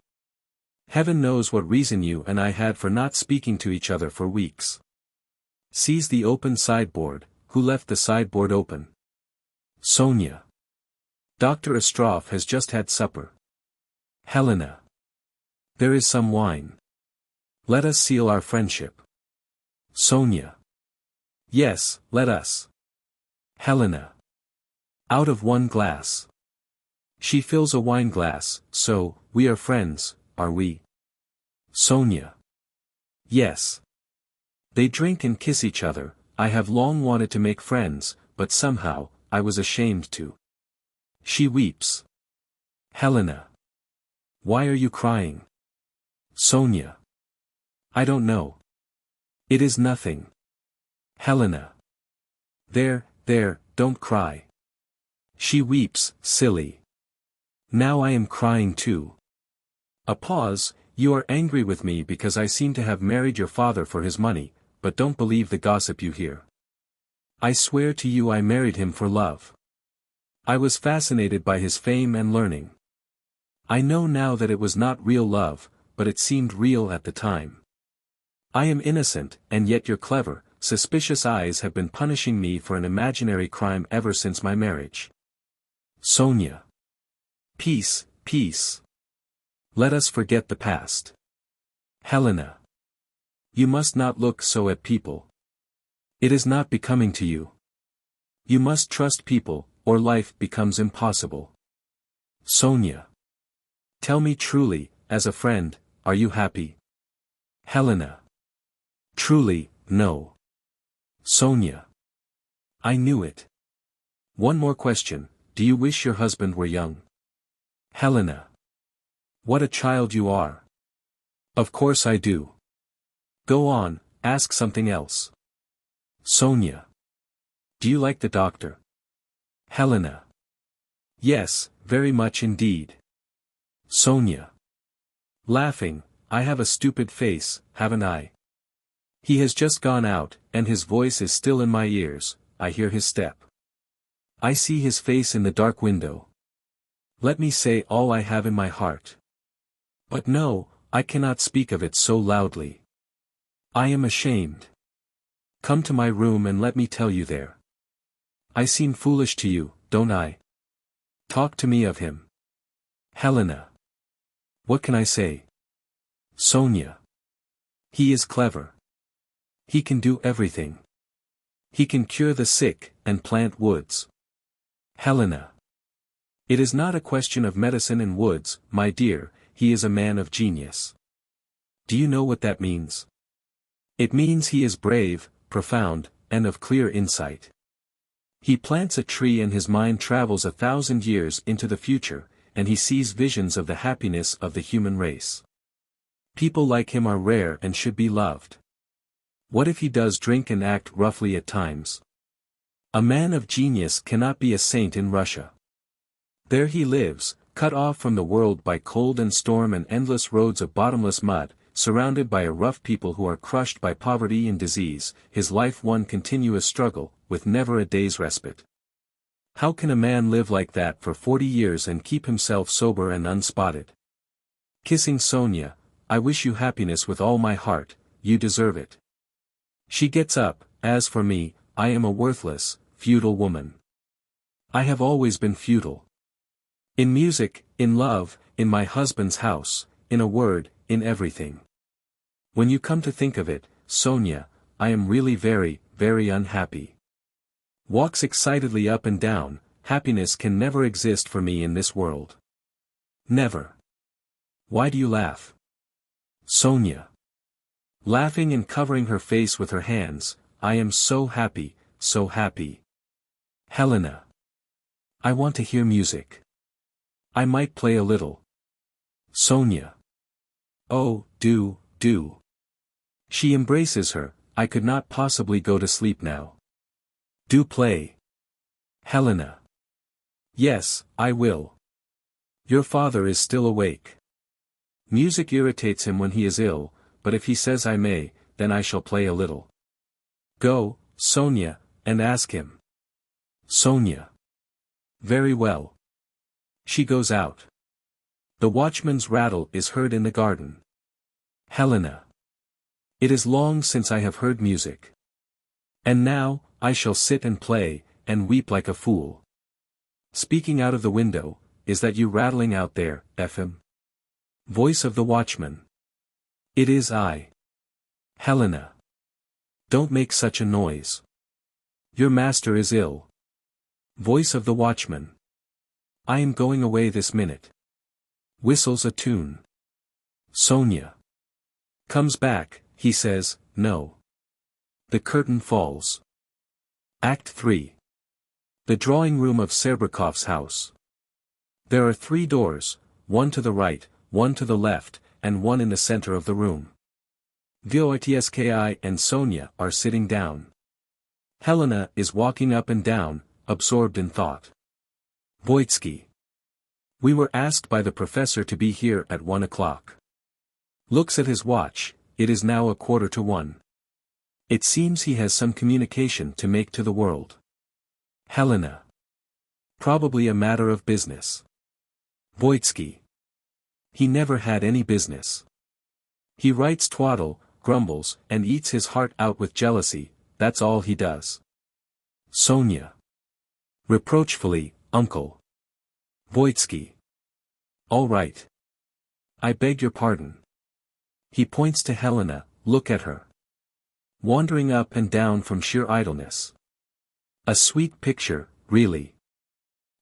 Heaven knows what reason you and I had for not speaking to each other for weeks. Sees the open sideboard, who left the sideboard open? Sonya. Dr. Astrov has just had supper. Helena. There is some wine. Let us seal our friendship. Sonya. Yes, let us. Helena. Out of one glass. She fills a wine glass, so, we are friends, are we? Sonya. Yes. They drink and kiss each other. I have long wanted to make friends, but somehow, I was ashamed to. She weeps. Helena. Why are you crying? Sonya. I don't know. It is nothing. Helena. There, don't cry. She weeps, silly. Now I am crying too. A pause. You are angry with me because I seem to have married your father for his money, but don't believe the gossip you hear. I swear to you I married him for love. I was fascinated by his fame and learning. I know now that it was not real love, but it seemed real at the time. I am innocent, and yet your clever, suspicious eyes have been punishing me for an imaginary crime ever since my marriage. Sonya. Peace, peace. Let us forget the past. Helena. You must not look so at people. It is not becoming to you. You must trust people, or life becomes impossible. Sonya. Tell me truly, as a friend, are you happy? Helena. Truly, no. Sonya. I knew it. One more question, do you wish your husband were young? Helena. What a child you are. Of course I do. Go on, ask something else. Sonya. Do you like the doctor? Helena. Yes, very much indeed. Sonya. Laughing, I have a stupid face, haven't I? He has just gone out, and his voice is still in my ears, I hear his step. I see his face in the dark window. Let me say all I have in my heart. But no, I cannot speak of it so loudly. I am ashamed. Come to my room and let me tell you there. I seem foolish to you, don't I? Talk to me of him. Helena. What can I say? Sonya. He is clever. He can do everything. He can cure the sick, and plant woods. Helena. It is not a question of medicine and woods, my dear, he is a man of genius. Do you know what that means? It means he is brave, profound, and of clear insight. He plants a tree and his mind travels 1,000 years into the future, and he sees visions of the happiness of the human race. People like him are rare and should be loved. What if he does drink and act roughly at times? A man of genius cannot be a saint in Russia. There he lives, cut off from the world by cold and storm and endless roads of bottomless mud, surrounded by a rough people who are crushed by poverty and disease, his life one continuous struggle, with never a day's respite. How can a man live like that for 40 years and keep himself sober and unspotted? Kissing Sonya, I wish you happiness with all my heart, you deserve it. She gets up, as for me, I am a worthless, futile woman. I have always been futile. In music, in love, in my husband's house, in a word, in everything. When you come to think of it, Sonya, I am really very, very unhappy. Walks excitedly up and down, happiness can never exist for me in this world. Never. Why do you laugh? Sonya. Laughing and covering her face with her hands, I am so happy, so happy. Helena. I want to hear music. I might play a little. Sonya. Oh, do. She embraces her, I could not possibly go to sleep now. Do play. Helena. Yes, I will. Your father is still awake. Music irritates him when he is ill, but if he says I may, then I shall play a little. Go, Sonya, and ask him. Sonya. Very well. She goes out. The watchman's rattle is heard in the garden. Helena. It is long since I have heard music. And now, I shall sit and play, and weep like a fool. Speaking out of the window, is that you rattling out there, Ephraim? Voice of the watchman. It is I. Helena. Don't make such a noise. Your master is ill. Voice of the watchman. I am going away this minute. Whistles a tune. Sonya. Comes back, he says, no. The curtain falls. Act 3. The drawing room of Serebryakov's house. There are 3 doors, one to the right, one to the left, and one in the center of the room. Voynitsky and Sonya are sitting down. Helena is walking up and down, absorbed in thought. Voynitsky. We were asked by the professor to be here at 1 o'clock. Looks at his watch, it is now 1:45. It seems he has some communication to make to the world. Helena. Probably a matter of business. Voynitsky. He never had any business. He writes twaddle, grumbles, and eats his heart out with jealousy, that's all he does. Sonya. Reproachfully, uncle. Voynitsky. All right. I beg your pardon. He points to Helena, look at her. Wandering up and down from sheer idleness. A sweet picture, really.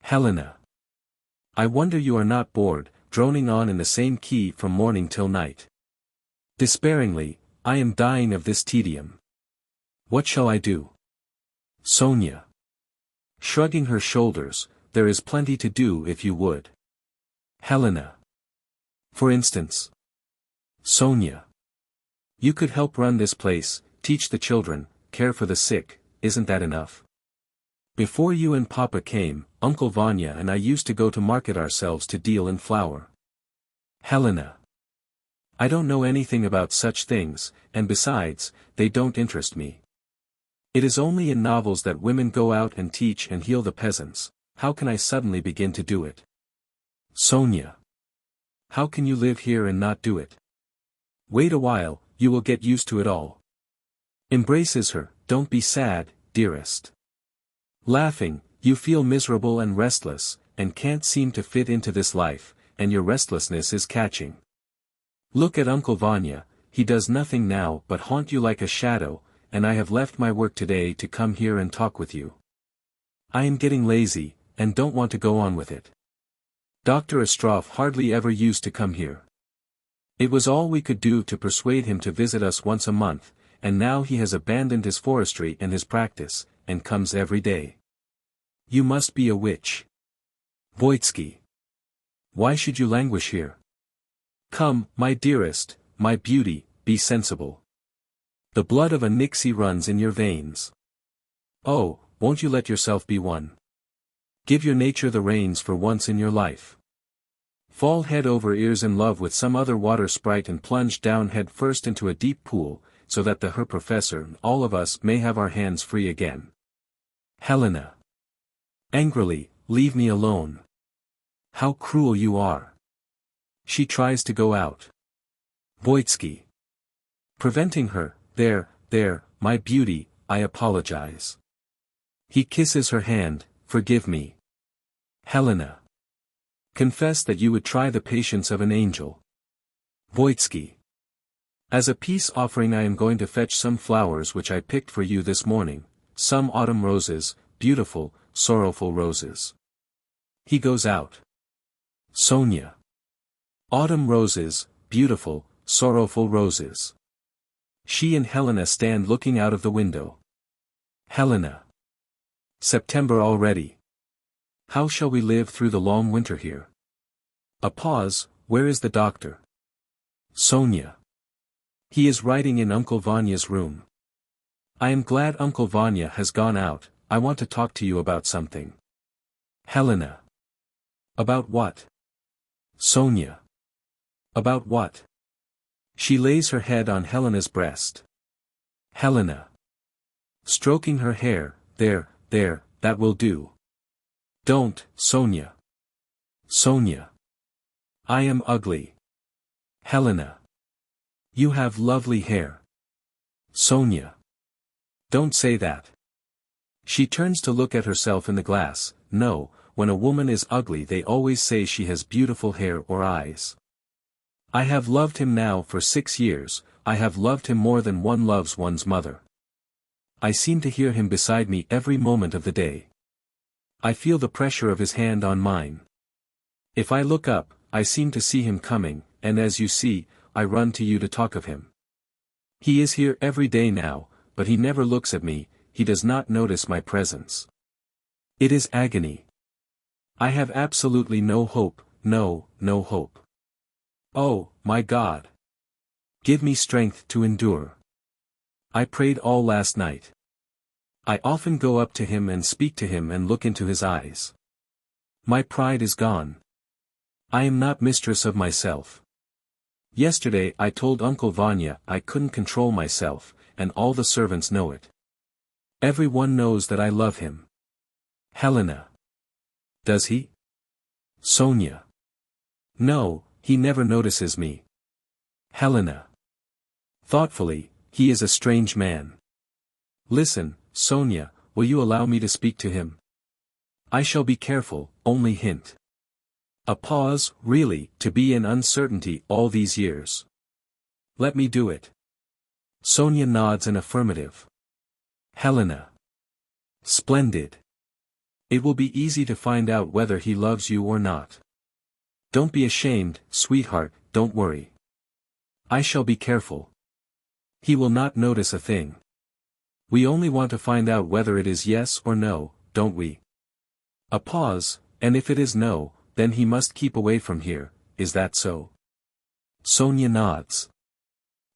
Helena. I wonder you are not bored, droning on in the same key from morning till night. Despairingly, I am dying of this tedium. What shall I do? Sonya. Shrugging her shoulders, there is plenty to do if you would. Helena. For instance. Sonya. You could help run this place, teach the children, care for the sick, isn't that enough? Before you and Papa came, Uncle Vanya and I used to go to market ourselves to deal in flour. Helena. I don't know anything about such things, and besides, they don't interest me. It is only in novels that women go out and teach and heal the peasants. How can I suddenly begin to do it? Sonya. How can you live here and not do it? Wait a while, you will get used to it all. Embraces her, don't be sad, dearest. Laughing, you feel miserable and restless, and can't seem to fit into this life, and your restlessness is catching. Look at Uncle Vanya, he does nothing now but haunt you like a shadow, and I have left my work today to come here and talk with you. I am getting lazy, and don't want to go on with it. Dr. Astrov hardly ever used to come here. It was all we could do to persuade him to visit us once a month, and now he has abandoned his forestry and his practice, and comes every day. You must be a witch. Voynitsky. Why should you languish here? Come, my dearest, my beauty, be sensible. The blood of a Nixie runs in your veins. Oh, won't you let yourself be one? Give your nature the reins for once in your life. Fall head over ears in love with some other water sprite and plunge down head first into a deep pool, so that the Herr Professor and all of us may have our hands free again. Helena. Angrily, leave me alone. How cruel you are. She tries to go out. Voynitsky. Preventing her, there, my beauty, I apologize. He kisses her hand, forgive me. Helena. Confess that you would try the patience of an angel. Voynitsky. As a peace offering I am going to fetch some flowers which I picked for you this morning, some autumn roses, beautiful, sorrowful roses. He goes out. Sonya. Autumn roses, beautiful, sorrowful roses. She and Helena stand looking out of the window. Helena. September already. How shall we live through the long winter here? A pause, where is the doctor? Sonya. He is writing in Uncle Vanya's room. I am glad Uncle Vanya has gone out, I want to talk to you about something. Helena. About what? Sonya. About what? She lays her head on Helena's breast. Helena. Stroking her hair, there, that will do. Don't, Sonya. Sonya. I am ugly. Helena. You have lovely hair. Sonya. Don't say that. She turns to look at herself in the glass. No, when a woman is ugly they always say she has beautiful hair or eyes. I have loved him now for 6 years, I have loved him more than one loves one's mother. I seem to hear him beside me every moment of the day. I feel the pressure of his hand on mine. If I look up, I seem to see him coming, and as you see, I run to you to talk of him. He is here every day now, but he never looks at me, he does not notice my presence. It is agony. I have absolutely no hope, no hope. Oh, my God! Give me strength to endure. I prayed all last night. I often go up to him and speak to him and look into his eyes. My pride is gone. I am not mistress of myself. Yesterday I told Uncle Vanya I couldn't control myself, and all the servants know it. Everyone knows that I love him. Helena. Does he? Sonya. No, he never notices me. Helena. Thoughtfully, he is a strange man. Listen, Sonya, will you allow me to speak to him? I shall be careful, only hint. A pause, really, to be in uncertainty all these years. Let me do it. Sonya nods an affirmative. Helena. Splendid. It will be easy to find out whether he loves you or not. Don't be ashamed, sweetheart, don't worry. I shall be careful. He will not notice a thing. We only want to find out whether it is yes or no, don't we? A pause, and if it is no, then he must keep away from here, is that so? Sonya nods.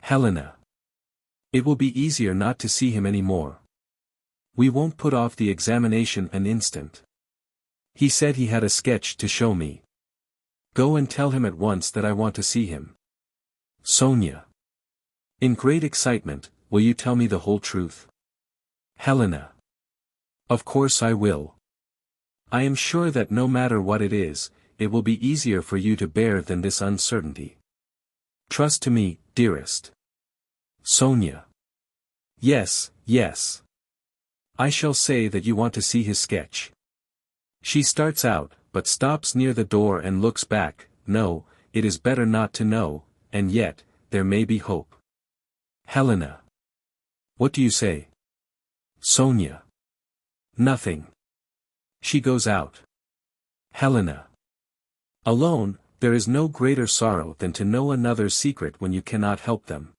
Helena. It will be easier not to see him any more. We won't put off the examination an instant. He said he had a sketch to show me. Go and tell him at once that I want to see him. Sonya. In great excitement, will you tell me the whole truth? Helena. Of course I will. I am sure that no matter what it is, it will be easier for you to bear than this uncertainty. Trust to me, dearest. Sonya. Yes. I shall say that you want to see his sketch. She starts out, but stops near the door and looks back. No, it is better not to know, and yet, there may be hope. Helena. What do you say? Sonya. Nothing. She goes out. Helena. Alone, there is no greater sorrow than to know another's secret when you cannot help them.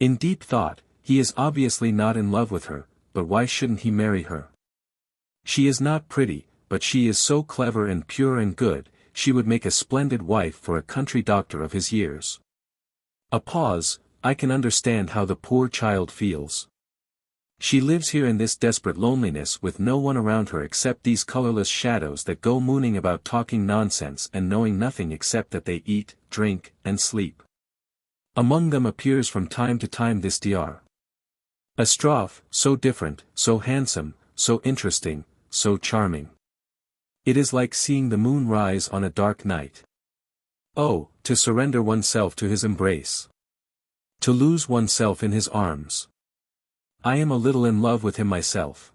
In deep thought, he is obviously not in love with her, but why shouldn't he marry her? She is not pretty, but she is so clever and pure and good, she would make a splendid wife for a country doctor of his years. A pause, I can understand how the poor child feels. She lives here in this desperate loneliness with no one around her except these colorless shadows that go mooning about talking nonsense and knowing nothing except that they eat, drink, and sleep. Among them appears from time to time this Dr. Astrov, so different, so handsome, so interesting, so charming. It is like seeing the moon rise on a dark night. Oh, to surrender oneself to his embrace. To lose oneself in his arms. I am a little in love with him myself.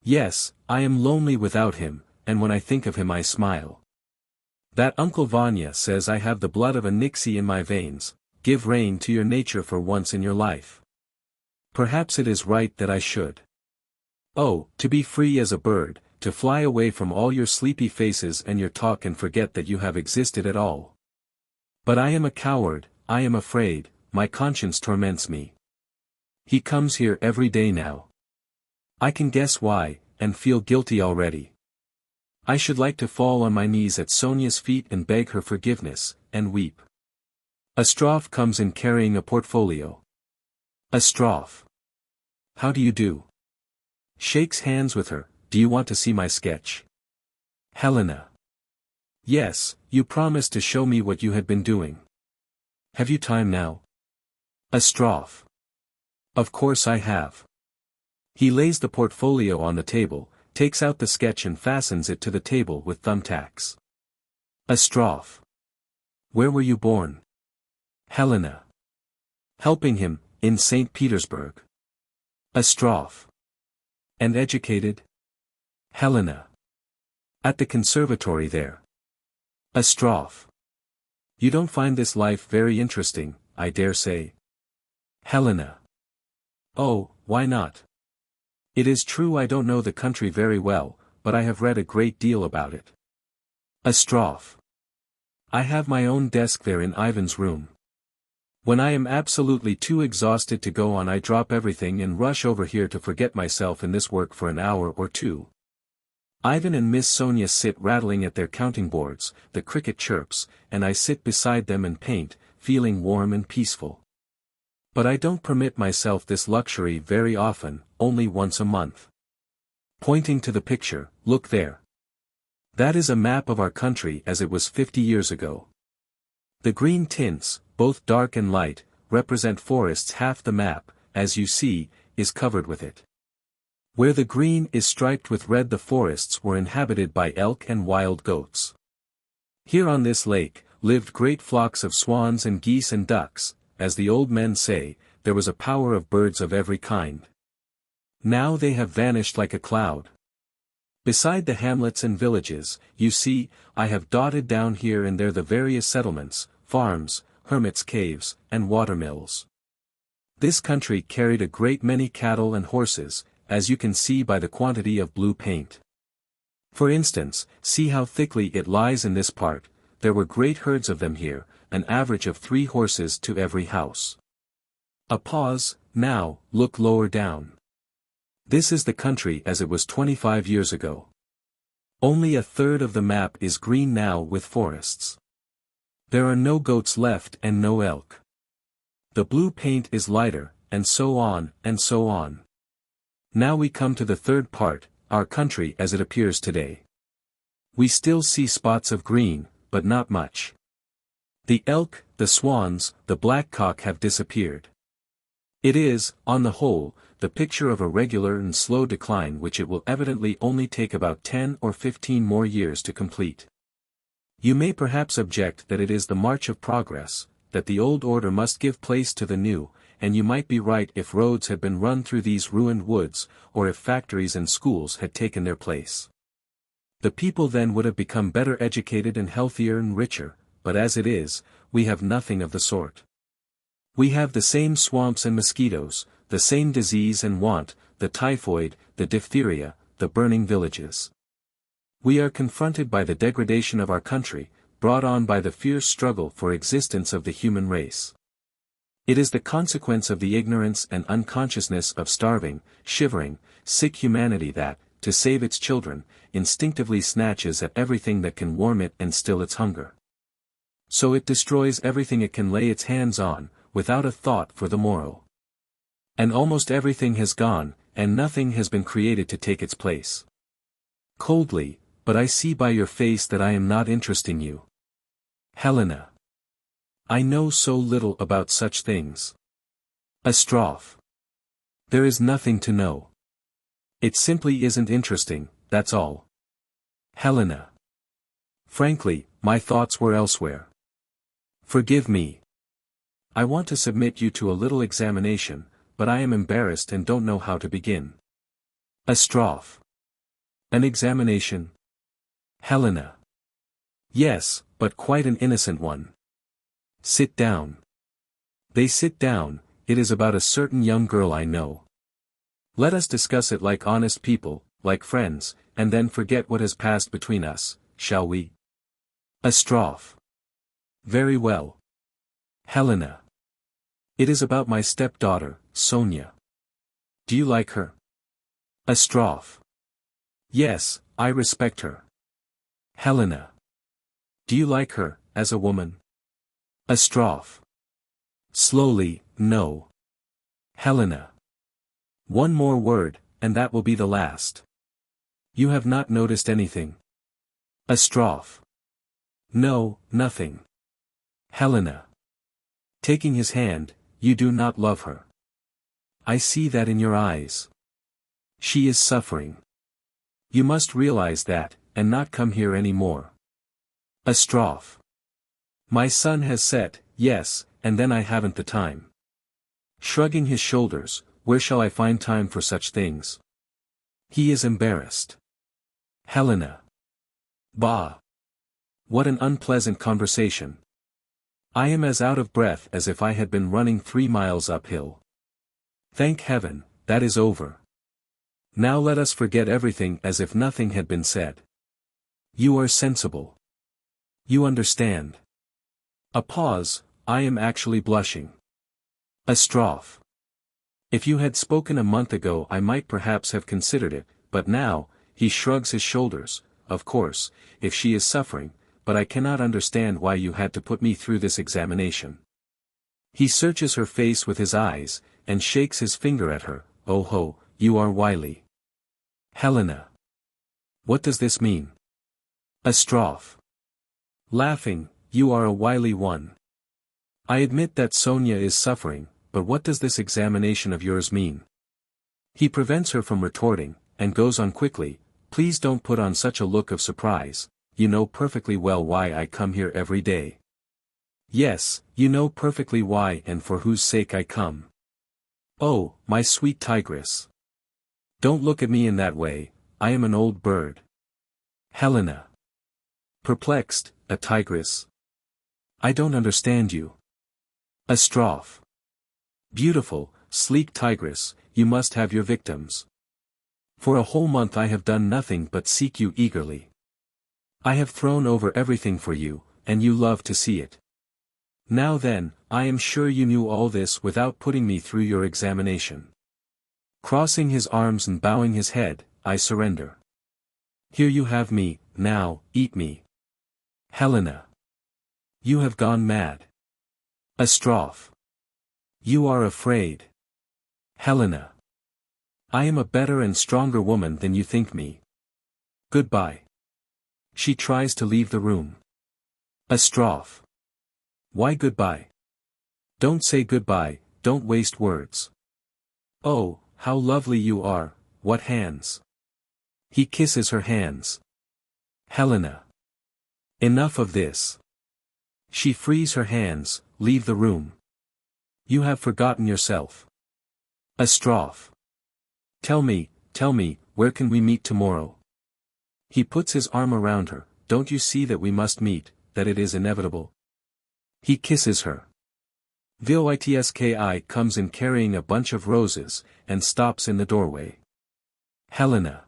Yes, I am lonely without him, and when I think of him I smile. That Uncle Vanya says I have the blood of a Nixie in my veins. Give rein to your nature for once in your life. Perhaps it is right that I should. Oh, to be free as a bird, to fly away from all your sleepy faces and your talk and forget that you have existed at all. But I am a coward, I am afraid, my conscience torments me. He comes here every day now. I can guess why, and feel guilty already. I should like to fall on my knees at Sonya's feet and beg her forgiveness, and weep. Astrov comes in carrying a portfolio. Astrov. How do you do? Shakes hands with her. Do you want to see my sketch? Helena. Yes, you promised to show me what you had been doing. Have you time now? Astrov. Of course I have. He lays the portfolio on the table, takes out the sketch and fastens it to the table with thumbtacks. Astrov. Where were you born? Helena. Helping him, in St. Petersburg. Astrov. And educated? Helena. At the conservatory there. Astrov. You don't find this life very interesting, I dare say. Helena. Oh, why not? It is true I don't know the country very well, but I have read a great deal about it. Astrov. I have my own desk there in Ivan's room. When I am absolutely too exhausted to go on, I drop everything and rush over here to forget myself in this work for an hour or two. Ivan and Miss Sonya sit rattling at their counting boards, the cricket chirps, and I sit beside them and paint, feeling warm and peaceful. But I don't permit myself this luxury very often, only once a month. Pointing to the picture, look there. That is a map of our country as it was 50 years ago. The green tints, both dark and light, represent forests. Half the map, as you see, is covered with it. Where the green is striped with red, the forests were inhabited by elk and wild goats. Here on this lake, lived great flocks of swans and geese and ducks. As the old men say, there was a power of birds of every kind. Now they have vanished like a cloud. Beside the hamlets and villages, you see, I have dotted down here and there the various settlements, farms, hermits' caves, and watermills. This country carried a great many cattle and horses, as you can see by the quantity of blue paint. For instance, see how thickly it lies in this part. There were great herds of them here, an average of 3 horses to every house. A pause. Now, look lower down. This is the country as it was 25 years ago. Only a third of the map is green now with forests. There are no goats left and no elk. The blue paint is lighter, and so on, and so on. Now we come to the third part, our country as it appears today. We still see spots of green, but not much. The elk, the swans, the blackcock have disappeared. It is, on the whole, the picture of a regular and slow decline which it will evidently only take about 10 or 15 more years to complete. You may perhaps object that it is the march of progress, that the old order must give place to the new, and you might be right if roads had been run through these ruined woods, or if factories and schools had taken their place. The people then would have become better educated and healthier and richer, but as it is, we have nothing of the sort. We have the same swamps and mosquitoes, the same disease and want, the typhoid, the diphtheria, the burning villages. We are confronted by the degradation of our country, brought on by the fierce struggle for existence of the human race. It is the consequence of the ignorance and unconsciousness of starving, shivering, sick humanity that, to save its children, instinctively snatches at everything that can warm it and still its hunger. So it destroys everything it can lay its hands on, without a thought for the morrow. And almost everything has gone, and nothing has been created to take its place. Coldly, but I see by your face that I am not interesting you. Helena. I know so little about such things. Astrov. There is nothing to know. It simply isn't interesting, that's all. Helena. Frankly, my thoughts were elsewhere. Forgive me. I want to submit you to a little examination, but I am embarrassed and don't know how to begin. Astrov. An examination? Helena. Yes, but quite an innocent one. Sit down. They sit down. It is about a certain young girl I know. Let us discuss it like honest people, like friends, and then forget what has passed between us, shall we? Astrov. Very well. Helena. It is about my stepdaughter, Sonya. Do you like her? Astrov. Yes, I respect her. Helena. Do you like her, as a woman? Astrov. Slowly, no. Helena. One more word, and that will be the last. You have not noticed anything? Astrov. No, nothing. Helena. Taking his hand, you do not love her. I see that in your eyes. She is suffering. You must realize that, and not come here any more. Astrov. My son has said, yes, and then I haven't the time. Shrugging his shoulders, where shall I find time for such things? He is embarrassed. Helena. Bah. What an unpleasant conversation. I am as out of breath as if I had been running 3 miles uphill. Thank heaven, that is over. Now let us forget everything as if nothing had been said. You are sensible. You understand. A pause, I am actually blushing. Astrov. If you had spoken a month ago I might perhaps have considered it, but now, he shrugs his shoulders, of course, if she is suffering, but I cannot understand why you had to put me through this examination. He searches her face with his eyes, and shakes his finger at her. Oh ho, you are wily. Helena. What does this mean? Astrov. Laughing, you are a wily one. I admit that Sonya is suffering, but what does this examination of yours mean? He prevents her from retorting, and goes on quickly, please don't put on such a look of surprise, you know perfectly well why I come here every day. Yes, you know perfectly why and for whose sake I come. Oh, my sweet tigress. Don't look at me in that way, I am an old bird. Helena. Perplexed, a tigress? I don't understand you. Astrov. Beautiful, sleek tigress, you must have your victims. For a whole month I have done nothing but seek you eagerly. I have thrown over everything for you, and you love to see it. Now then, I am sure you knew all this without putting me through your examination. Crossing his arms and bowing his head, I surrender. Here you have me, now, eat me. Helena. You have gone mad. Astrov. You are afraid. Helena. I am a better and stronger woman than you think me. Goodbye. She tries to leave the room. Astrov. Why goodbye? Don't say goodbye, don't waste words. Oh, how lovely you are, what hands. He kisses her hands. Helena. Enough of this. She frees her hands, leave the room. You have forgotten yourself. Astrov. Tell me, where can we meet tomorrow? He puts his arm around her, don't you see that we must meet, that it is inevitable? He kisses her. Voitski comes in carrying a bunch of roses, and stops in the doorway. Helena.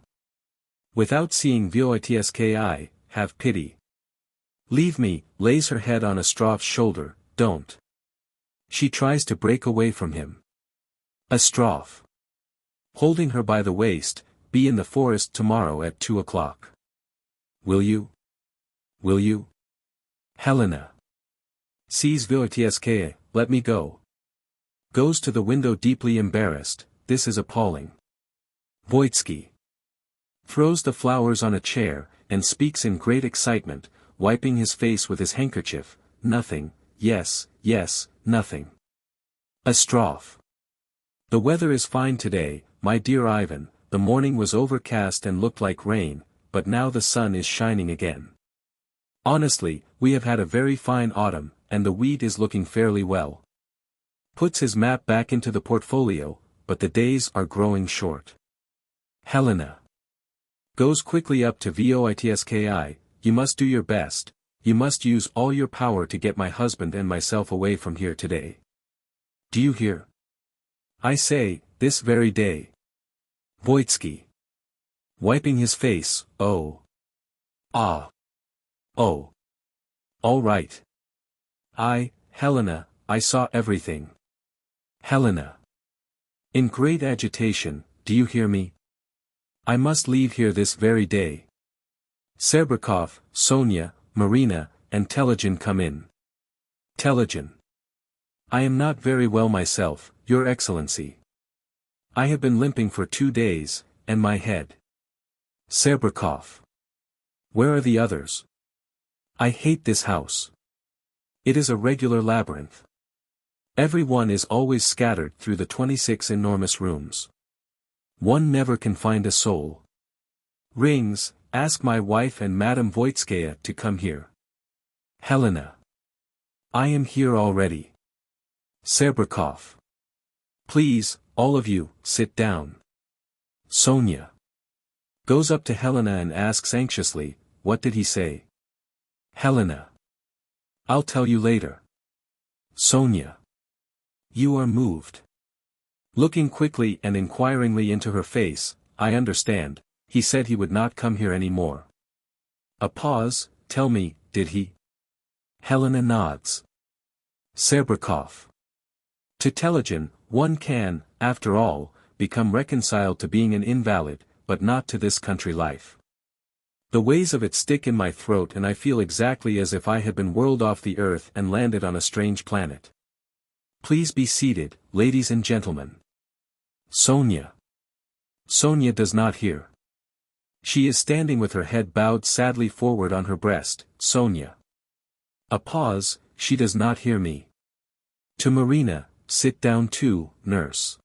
Without seeing Voitski, have pity. Leave me, lays her head on Astrov's shoulder, don't. She tries to break away from him. Astrov. Holding her by the waist, be in the forest tomorrow at 2 o'clock. Will you? Will you? Helena. Sees Voitski, let me go. Goes to the window deeply embarrassed, this is appalling. Voitsky. Throws the flowers on a chair, and speaks in great excitement, wiping his face with his handkerchief, nothing, yes, nothing. Astrov. The weather is fine today, my dear Ivan, the morning was overcast and looked like rain, but now the sun is shining again. Honestly, we have had a very fine autumn, and the wheat is looking fairly well. Puts his map back into the portfolio, but the days are growing short. Helena. Goes quickly up to Voitski, you must do your best, you must use all your power to get my husband and myself away from here today. Do you hear? I say, this very day. Voitsky. Wiping his face, oh. Ah. Oh. All right. Helena, I saw everything. Helena. In great agitation, do you hear me? I must leave here this very day. Serebryakov, Sonya, Marina, and Telegin come in. Telegin. I am not very well myself, Your Excellency. I have been limping for 2 days, and my head. Serebryakov. Where are the others? I hate this house. It is a regular labyrinth. Every one is always scattered through the 26 enormous rooms. One never can find a soul. Rings, ask my wife and Madame Voynitskaya to come here. Helena. I am here already. Serebryakov. Please, all of you, sit down. Sonya. Goes up to Helena and asks anxiously, what did he say? Helena. I'll tell you later. Sonya. You are moved. Looking quickly and inquiringly into her face, I understand, he said he would not come here any more. A pause, tell me, did he? Helena nods. Serebryakov. To Telegin, one can, after all, become reconciled to being an invalid, but not to this country life. The ways of it stick in my throat and I feel exactly as if I had been whirled off the earth and landed on a strange planet. Please be seated, ladies and gentlemen. Sonya. Sonya does not hear. She is standing with her head bowed sadly forward on her breast. Sonya. A pause, she does not hear me. To Marina, sit down too, nurse.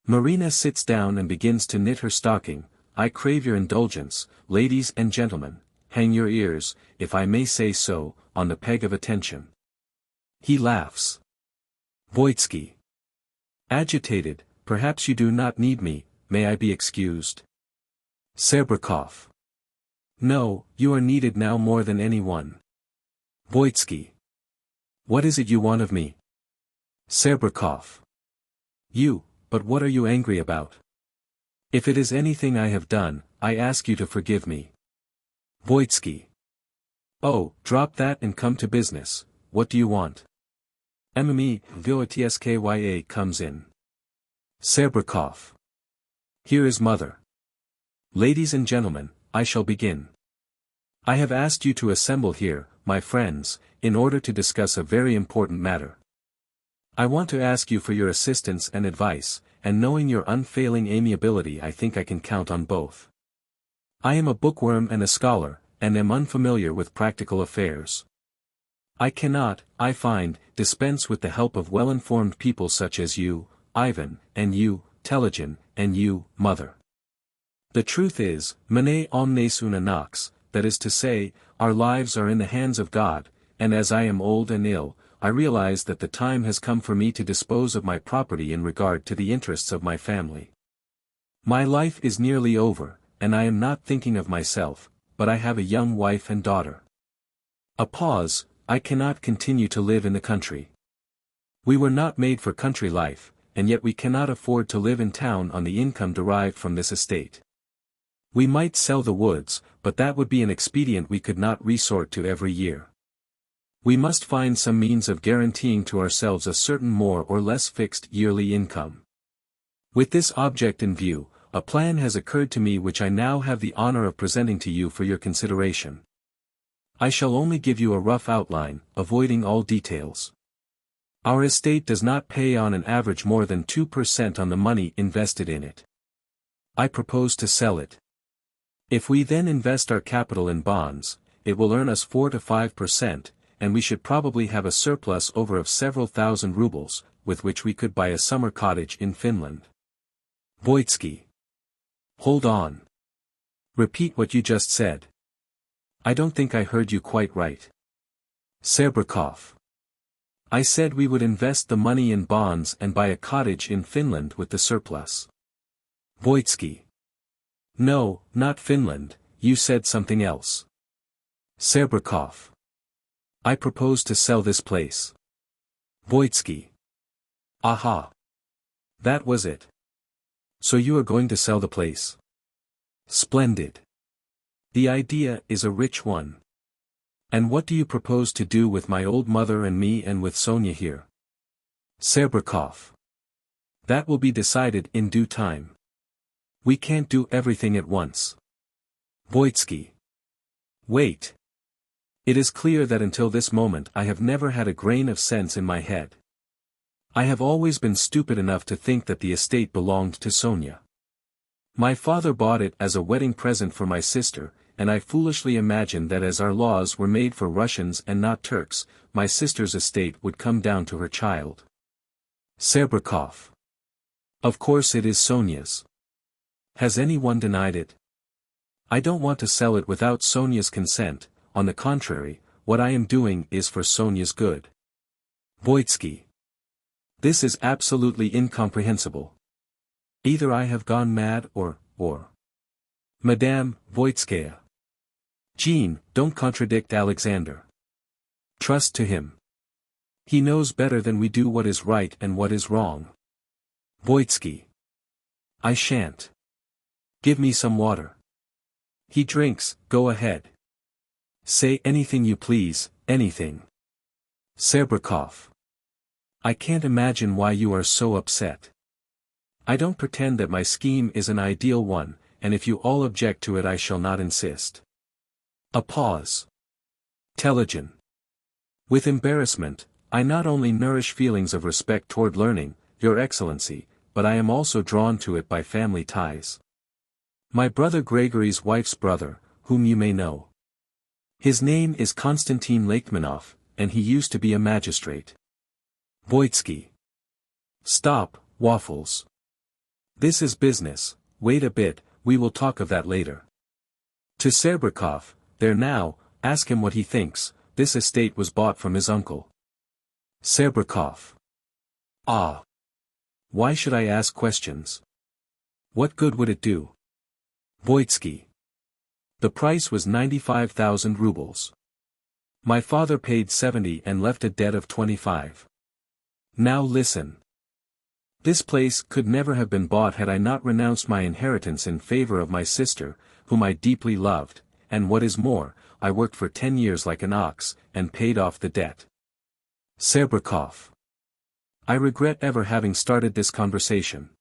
Marina sits down and begins to knit her stocking. I crave your indulgence, ladies and gentlemen, hang your ears, if I may say so, on the peg of attention. He laughs. Voynitsky. Agitated, perhaps you do not need me, may I be excused? Serebryakov. No, you are needed now more than anyone. Voynitsky. What is it you want of me? Serebryakov. You, but what are you angry about? If it is anything I have done, I ask you to forgive me. Voynitsky. Oh, drop that and come to business, what do you want? Mme Voynitskaya comes in. Serebryakov. Here is mother. Ladies and gentlemen, I shall begin. I have asked you to assemble here, my friends, in order to discuss a very important matter. I want to ask you for your assistance and advice, and knowing your unfailing amiability I think I can count on both. I am a bookworm and a scholar, and am unfamiliar with practical affairs. I cannot, I find, dispense with the help of well-informed people such as you, Ivan, and you, Telegin, and you, mother. The truth is, mene omnes una nox, that is to say, our lives are in the hands of God, and as I am old and ill, I realize that the time has come for me to dispose of my property in regard to the interests of my family. My life is nearly over, and I am not thinking of myself, but I have a young wife and daughter. A pause, I cannot continue to live in the country. We were not made for country life, and yet we cannot afford to live in town on the income derived from this estate. We might sell the woods, but that would be an expedient we could not resort to every year. We must find some means of guaranteeing to ourselves a certain more or less fixed yearly income. With this object in view, a plan has occurred to me which I now have the honor of presenting to you for your consideration. I shall only give you a rough outline, avoiding all details. Our estate does not pay on an average more than 2% on the money invested in it. I propose to sell it. If we then invest our capital in bonds, it will earn us 4 to 5%, and we should probably have a surplus over of several thousand rubles, with which we could buy a summer cottage in Finland. Voynitsky. Hold on. Repeat what you just said. I don't think I heard you quite right. Serebryakov. I said we would invest the money in bonds and buy a cottage in Finland with the surplus. Voynitsky. No, not Finland, you said something else. Serebryakov. I propose to sell this place. Voynitsky. Aha. That was it. So you are going to sell the place? Splendid. The idea is a rich one. And what do you propose to do with my old mother and me and with Sonya here? Serebryakov. That will be decided in due time. We can't do everything at once. Voynitsky. Wait. It is clear that until this moment I have never had a grain of sense in my head. I have always been stupid enough to think that the estate belonged to Sonya. My father bought it as a wedding present for my sister, and I foolishly imagined that as our laws were made for Russians and not Turks, my sister's estate would come down to her child. Serebryakov. Of course it is Sonya's. Has anyone denied it? I don't want to sell it without Sonya's consent, on the contrary, what I am doing is for Sonya's good. Voynitsky. This is absolutely incomprehensible. Either I have gone mad or. Madame Voynitskaya. Jean, don't contradict Alexander. Trust to him. He knows better than we do what is right and what is wrong. Voynitsky. I shan't. Give me some water. He drinks, go ahead. Say anything you please, anything. Serebryakov. I can't imagine why you are so upset. I don't pretend that my scheme is an ideal one, and if you all object to it I shall not insist. A pause. Telegon. With embarrassment, I not only nourish feelings of respect toward learning, Your Excellency, but I am also drawn to it by family ties. My brother Gregory's wife's brother, whom you may know. His name is Konstantin Lakemanov, and he used to be a magistrate. Voynitsky. Stop, Waffles. This is business, wait a bit, we will talk of that later. To Serebryakov, there now, ask him what he thinks, this estate was bought from his uncle. Serebryakov. Ah. Why should I ask questions? What good would it do? Voynitsky. The price was 95,000 rubles. My father paid 70 and left a debt of 25. Now listen. This place could never have been bought had I not renounced my inheritance in favor of my sister, whom I deeply loved, and what is more, I worked for 10 years like an ox, and paid off the debt. Serebryakov. I regret ever having started this conversation.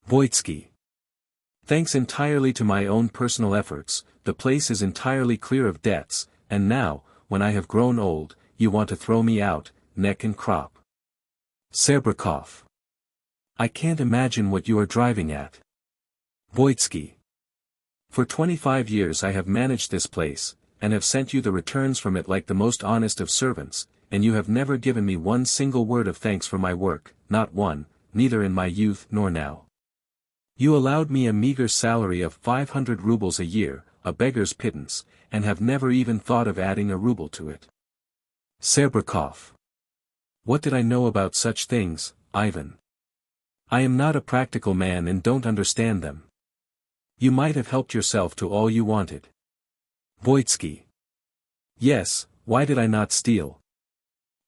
Voynitsky. Thanks entirely to my own personal efforts, the place is entirely clear of debts, and now, when I have grown old, you want to throw me out, neck and crop. Serebryakov. I can't imagine what you are driving at. Voynitsky. For 25 years I have managed this place, and have sent you the returns from it like the most honest of servants, and you have never given me one single word of thanks for my work, not one, neither in my youth nor now. You allowed me a meager salary of 500 rubles a year, a beggar's pittance, and have never even thought of adding a ruble to it. Serebryakov. What did I know about such things, Ivan? I am not a practical man and don't understand them. You might have helped yourself to all you wanted. Voynitsky. Yes, why did I not steal?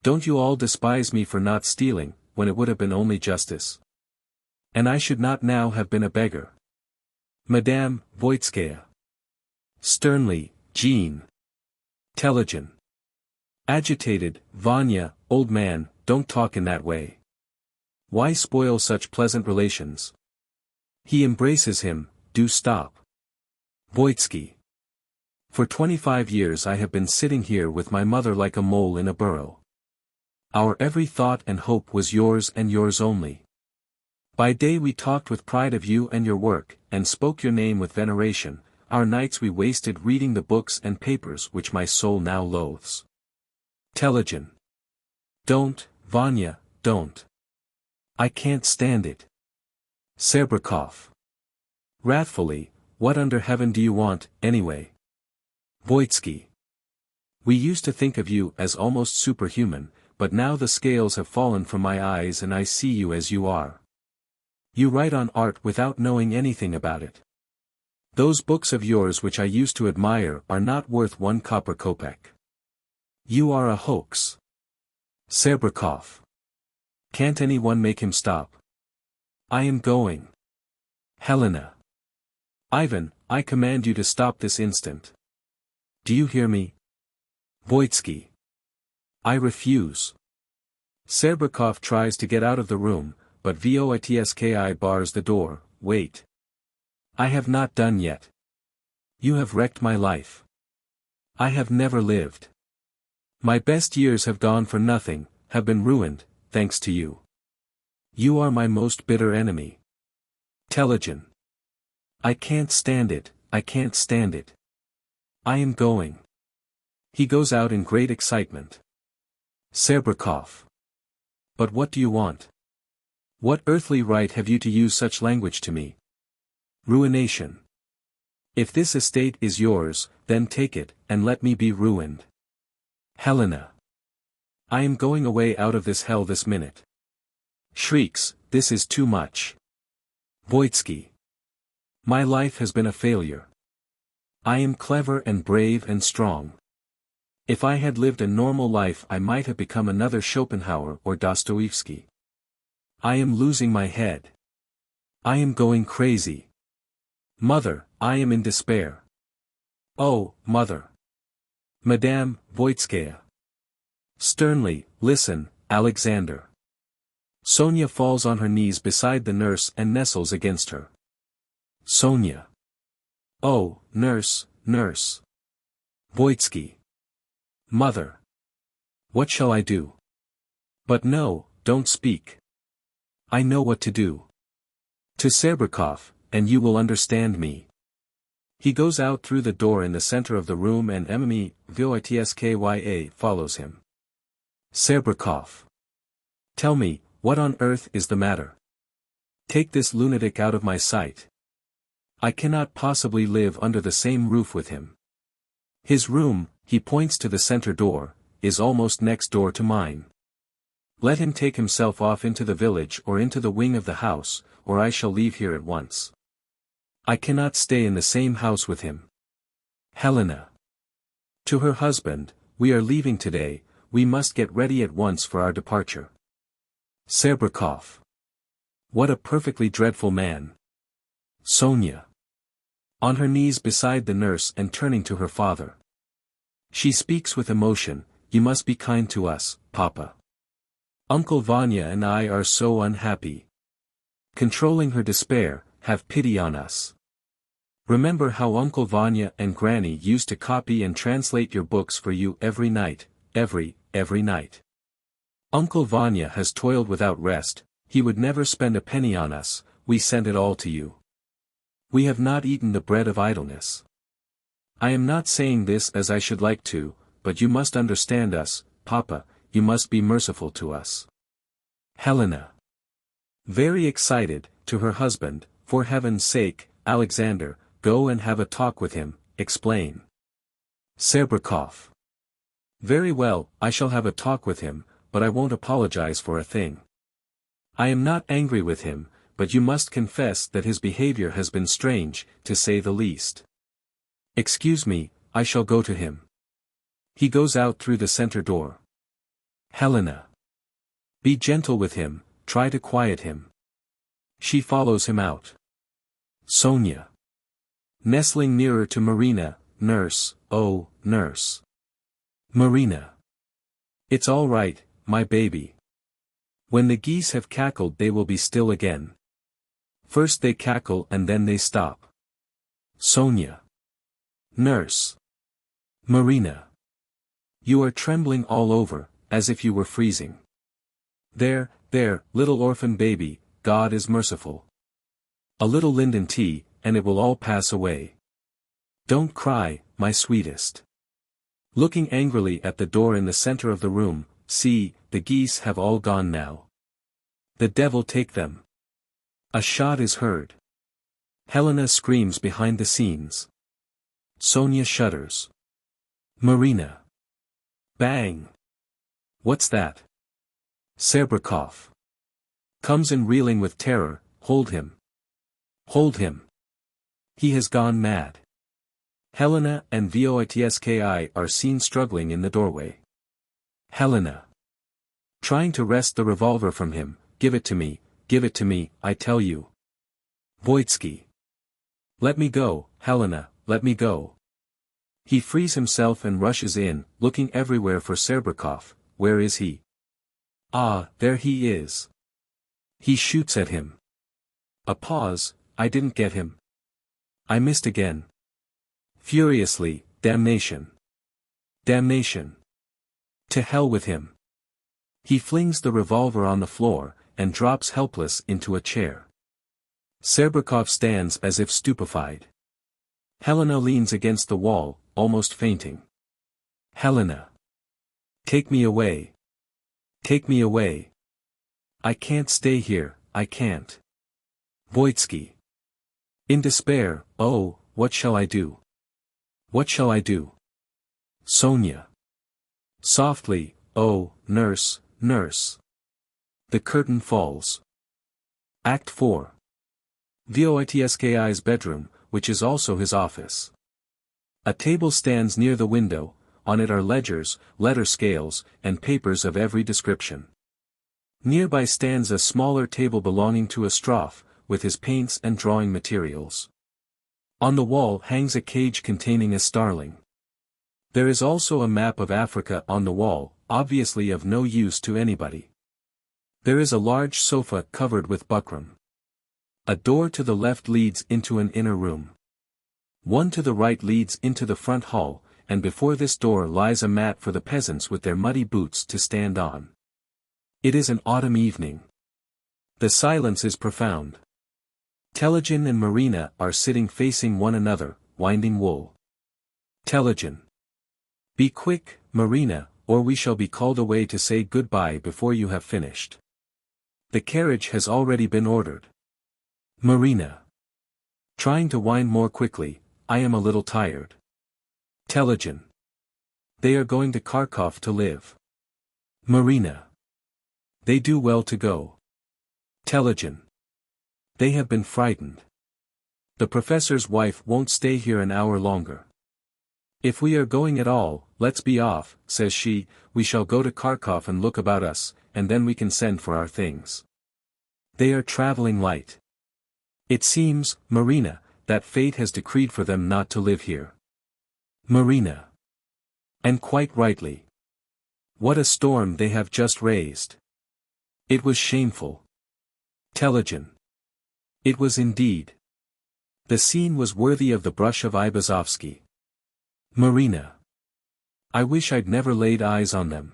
Don't you all despise me for not stealing, when it would have been only justice? And I should not now have been a beggar. Madame Voynitskaya. Sternly, Jean. Telegon. Agitated, Vanya, old man, don't talk in that way. Why spoil such pleasant relations? He embraces him, do stop. Voynitsky. For 25 years I have been sitting here with my mother like a mole in a burrow. Our every thought and hope was yours and yours only. By day we talked with pride of you and your work, and spoke your name with veneration, our nights we wasted reading the books and papers which my soul now loathes. Telegon. Don't, Vanya, don't. I can't stand it. Serebryakov. Wrathfully, what under heaven do you want, anyway? Voynitsky. We used to think of you as almost superhuman, but now the scales have fallen from my eyes and I see you as you are. You write on art without knowing anything about it. Those books of yours which I used to admire are not worth 1 copper kopeck. You are a hoax. Serebryakov. Can't anyone make him stop? I am going. Helena. Ivan, I command you to stop this instant. Do you hear me? Voynitsky. I refuse. Serebryakov tries to get out of the room, but Voynitsky bars the door. Wait. I have not done yet. You have wrecked my life. I have never lived. My best years have gone for nothing, have been ruined, thanks to you. You are my most bitter enemy. Telegon. I can't stand it, I can't stand it. I am going. He goes out in great excitement. Serebryakov. But what do you want? What earthly right have you to use such language to me? Ruination. If this estate is yours, then take it, and let me be ruined. Helena. I am going away out of this hell this minute. Shrieks, this is too much. Voynitsky. My life has been a failure. I am clever and brave and strong. If I had lived a normal life I might have become another Schopenhauer or Dostoevsky. I am losing my head. I am going crazy. Mother, I am in despair. Oh, mother. Madame Voynitskaya. Sternly, listen, Alexander. Sonya falls on her knees beside the nurse and nestles against her. Sonya. Oh, nurse, nurse. Voynitsky. Mother. What shall I do? But no, don't speak. I know what to do. To Serebryakov, and you will understand me. He goes out through the door in the center of the room and Yelena Voynitsky follows him. Serebryakov. Tell me, what on earth is the matter? Take this lunatic out of my sight. I cannot possibly live under the same roof with him. His room, he points to the center door, is almost next door to mine. Let him take himself off into the village or into the wing of the house, or I shall leave here at once. I cannot stay in the same house with him. Helena. To her husband, we are leaving today, we must get ready at once for our departure. Serebryakov. What a perfectly dreadful man. Sonya. On her knees beside the nurse and turning to her father. She speaks with emotion, you must be kind to us, Papa. Uncle Vanya and I are so unhappy. Controlling her despair, have pity on us. Remember how Uncle Vanya and Granny used to copy and translate your books for you every night, every night. Uncle Vanya has toiled without rest, he would never spend a penny on us, we sent it all to you. We have not eaten the bread of idleness. I am not saying this as I should like to, but you must understand us, Papa, you must be merciful to us. Helena. Very excited, to her husband, for heaven's sake, Alexander, go and have a talk with him, explain. Serebryakov. Very well, I shall have a talk with him, but I won't apologize for a thing. I am not angry with him, but you must confess that his behavior has been strange, to say the least. Excuse me, I shall go to him. He goes out through the center door. Helena. Be gentle with him, try to quiet him. She follows him out. Sonya. Nestling nearer to Marina, nurse, oh, nurse. Marina. It's all right, my baby. When the geese have cackled they will be still again. First they cackle and then they stop. Sonya. Nurse. Marina. You are trembling all over, as if you were freezing. There, little orphan baby, God is merciful. A little linden tea, and it will all pass away. Don't cry, my sweetest. Looking angrily at the door in the center of the room, see, the geese have all gone now. The devil take them. A shot is heard. Helena screams behind the scenes. Sonya shudders. Marina. Bang. What's that? Serebryakov. Comes in reeling with terror, hold him. Hold him. He has gone mad. Helena and Voynitsky are seen struggling in the doorway. Helena. Trying to wrest the revolver from him, give it to me, I tell you. Voynitsky. Let me go, Helena, let me go. He frees himself and rushes in, looking everywhere for Serebryakov, where is he? Ah, there he is. He shoots at him. A pause, I didn't get him. I missed again. Furiously, damnation. Damnation. To hell with him. He flings the revolver on the floor, and drops helpless into a chair. Serebryakov stands as if stupefied. Helena leans against the wall, almost fainting. Helena. Take me away. Take me away. I can't stay here, I can't. Voynitsky. In despair, oh, what shall I do? What shall I do? Sonya. Softly, oh, nurse, nurse. The curtain falls. Act 4. Voynitsky's bedroom, which is also his office. A table stands near the window, on it are ledgers, letter scales, and papers of every description. Nearby stands a smaller table belonging to Astrov, with his paints and drawing materials. On the wall hangs a cage containing a starling. There is also a map of Africa on the wall, obviously of no use to anybody. There is a large sofa covered with buckram. A door to the left leads into an inner room. One to the right leads into the front hall, and before this door lies a mat for the peasants with their muddy boots to stand on. It is an autumn evening. The silence is profound. Telegin and Marina are sitting facing one another, winding wool. Telegin. Be quick, Marina, or we shall be called away to say goodbye before you have finished. The carriage has already been ordered. Marina. Trying to wind more quickly, I am a little tired. Telegin. They are going to Kharkov to live. Marina. They do well to go. Telegin. They have been frightened. The professor's wife won't stay here an hour longer. If we are going at all, let's be off, says she, we shall go to Kharkov and look about us, and then we can send for our things. They are traveling light. It seems, Marina, that fate has decreed for them not to live here. Marina. And quite rightly. What a storm they have just raised. It was shameful. Telegin. It was indeed. The scene was worthy of the brush of Ibazovsky. Marina. I wish I'd never laid eyes on them.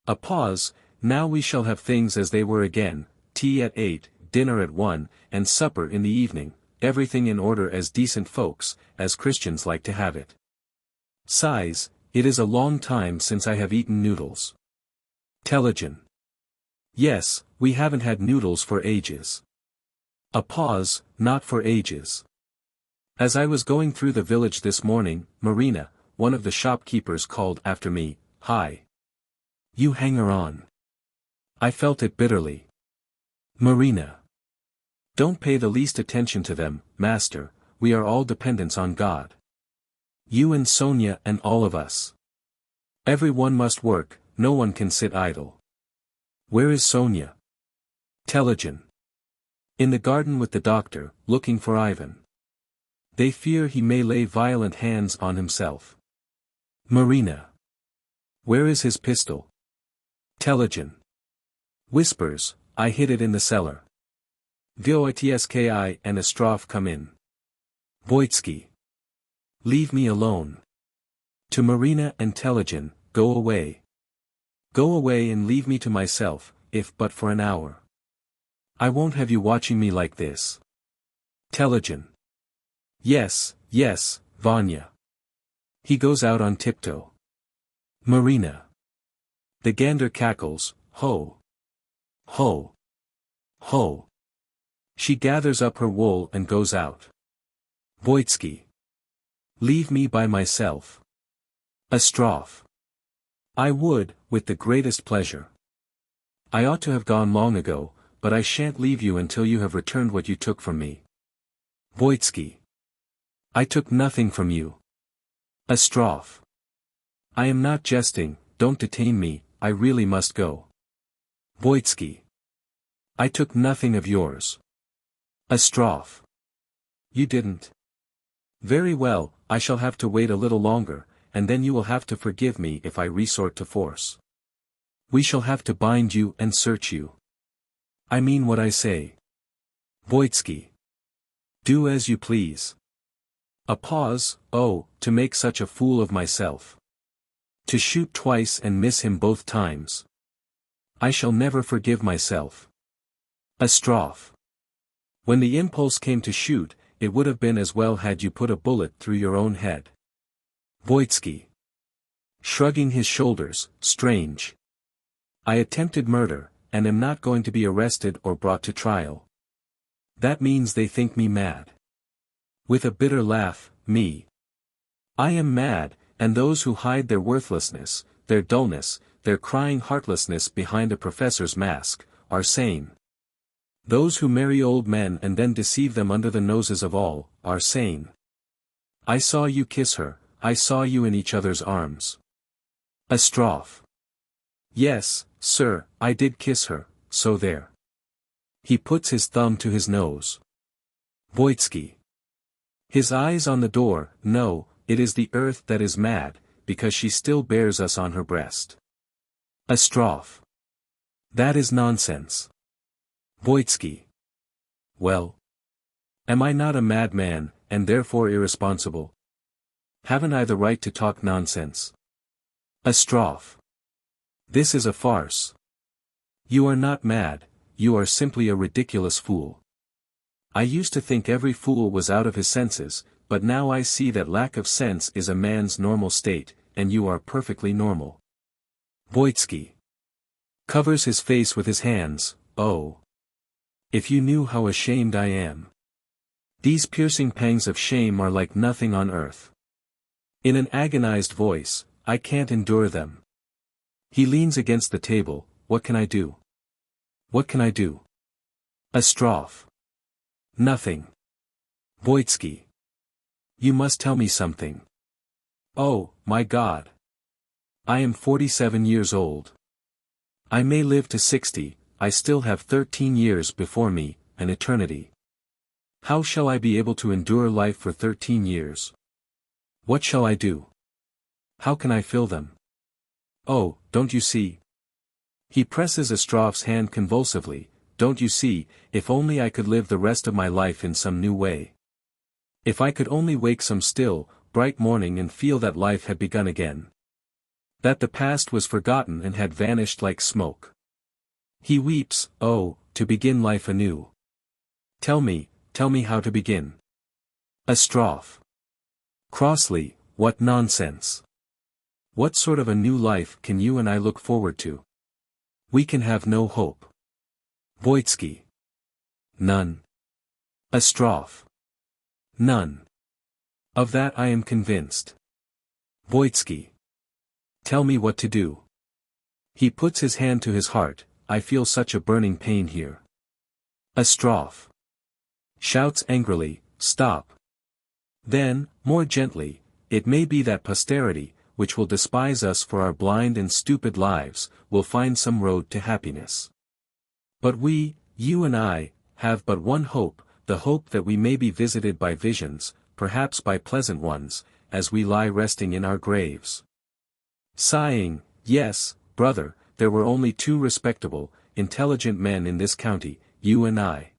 A pause. Now we shall have things as they were again, tea at 8, dinner at 1, and supper in the evening, everything in order as decent folks, as Christians like to have it. Sighs, it is a long time since I have eaten noodles. Telegin. Yes, we haven't had noodles for ages. A pause, not for ages. As I was going through the village this morning, Marina, one of the shopkeepers called after me, "Hi. You hanger-on." I felt it bitterly. Marina. Don't pay the least attention to them, master, we are all dependents on God. You and Sonya and all of us. Every one must work, no one can sit idle. Where is Sonya? Telegin. In the garden with the doctor, looking for Ivan. They fear he may lay violent hands on himself. Marina. Where is his pistol? Telegin. Whispers, I hid it in the cellar. Voynitsky and Astrov come in. Voynitsky. Leave me alone. To Marina and Telegin, go away. Go away and leave me to myself, if but for an hour. I won't have you watching me like this. Telegin. Yes, yes, Vanya. He goes out on tiptoe. Marina. The gander cackles, ho. Ho. Ho. She gathers up her wool and goes out. Voynitsky. Leave me by myself. Astrov. I would, with the greatest pleasure. I ought to have gone long ago, but I shan't leave you until you have returned what you took from me. Voynitsky. I took nothing from you. Astrov. I am not jesting, don't detain me, I really must go. Voynitsky. I took nothing of yours. Astrov. You didn't. Very well, I shall have to wait a little longer, and then you will have to forgive me if I resort to force. We shall have to bind you and search you. I mean what I say. Voynitsky. Do as you please. A pause, oh, to make such a fool of myself. To shoot twice and miss him both times. I shall never forgive myself. Astrov. When the impulse came to shoot, it would have been as well had you put a bullet through your own head. Voynitsky. Shrugging his shoulders, strange. I attempted murder, and am not going to be arrested or brought to trial. That means they think me mad. With a bitter laugh, me. I am mad, and those who hide their worthlessness, their dullness, their crying heartlessness behind a professor's mask, are sane. Those who marry old men and then deceive them under the noses of all, are sane. I saw you kiss her, I saw you in each other's arms. Astrov. Yes, sir, I did kiss her, so there. He puts his thumb to his nose. Voynitsky. His eyes on the door. No, it is the earth that is mad, because she still bears us on her breast. Astrov. That is nonsense. Voynitsky. Well. Am I not a madman, and therefore irresponsible? Haven't I the right to talk nonsense? Astrov. This is a farce. You are not mad, you are simply a ridiculous fool. I used to think every fool was out of his senses, but now I see that lack of sense is a man's normal state, and you are perfectly normal. Voynitsky. Covers his face with his hands. Oh. If you knew how ashamed I am. These piercing pangs of shame are like nothing on earth. In an agonized voice, I can't endure them. He leans against the table. What can I do? What can I do? Astrov. Nothing. Voynitsky. You must tell me something. Oh, my God. I am 47 years old. I may live to 60, I still have 13 years before me, an eternity. How shall I be able to endure life for 13 years? What shall I do? How can I fill them? Oh, don't you see? He presses Astrov's hand convulsively. Don't you see, if only I could live the rest of my life in some new way. If I could only wake some still, bright morning and feel that life had begun again. That the past was forgotten and had vanished like smoke. He weeps. Oh, to begin life anew. Tell me how to begin. Astrov. Crossly, what nonsense. What sort of a new life can you and I look forward to? We can have no hope. Voynitsky. None. Astrov. None. Of that I am convinced. Voynitsky. Tell me what to do. He puts his hand to his heart. I feel such a burning pain here. Astrov. Shouts angrily, stop. Then, more gently, it may be that posterity, which will despise us for our blind and stupid lives, will find some road to happiness. But we, you and I, have but one hope, the hope that we may be visited by visions, perhaps by pleasant ones, as we lie resting in our graves. Sighing, yes, brother, there were only 2 respectable, intelligent men in this county, you and I.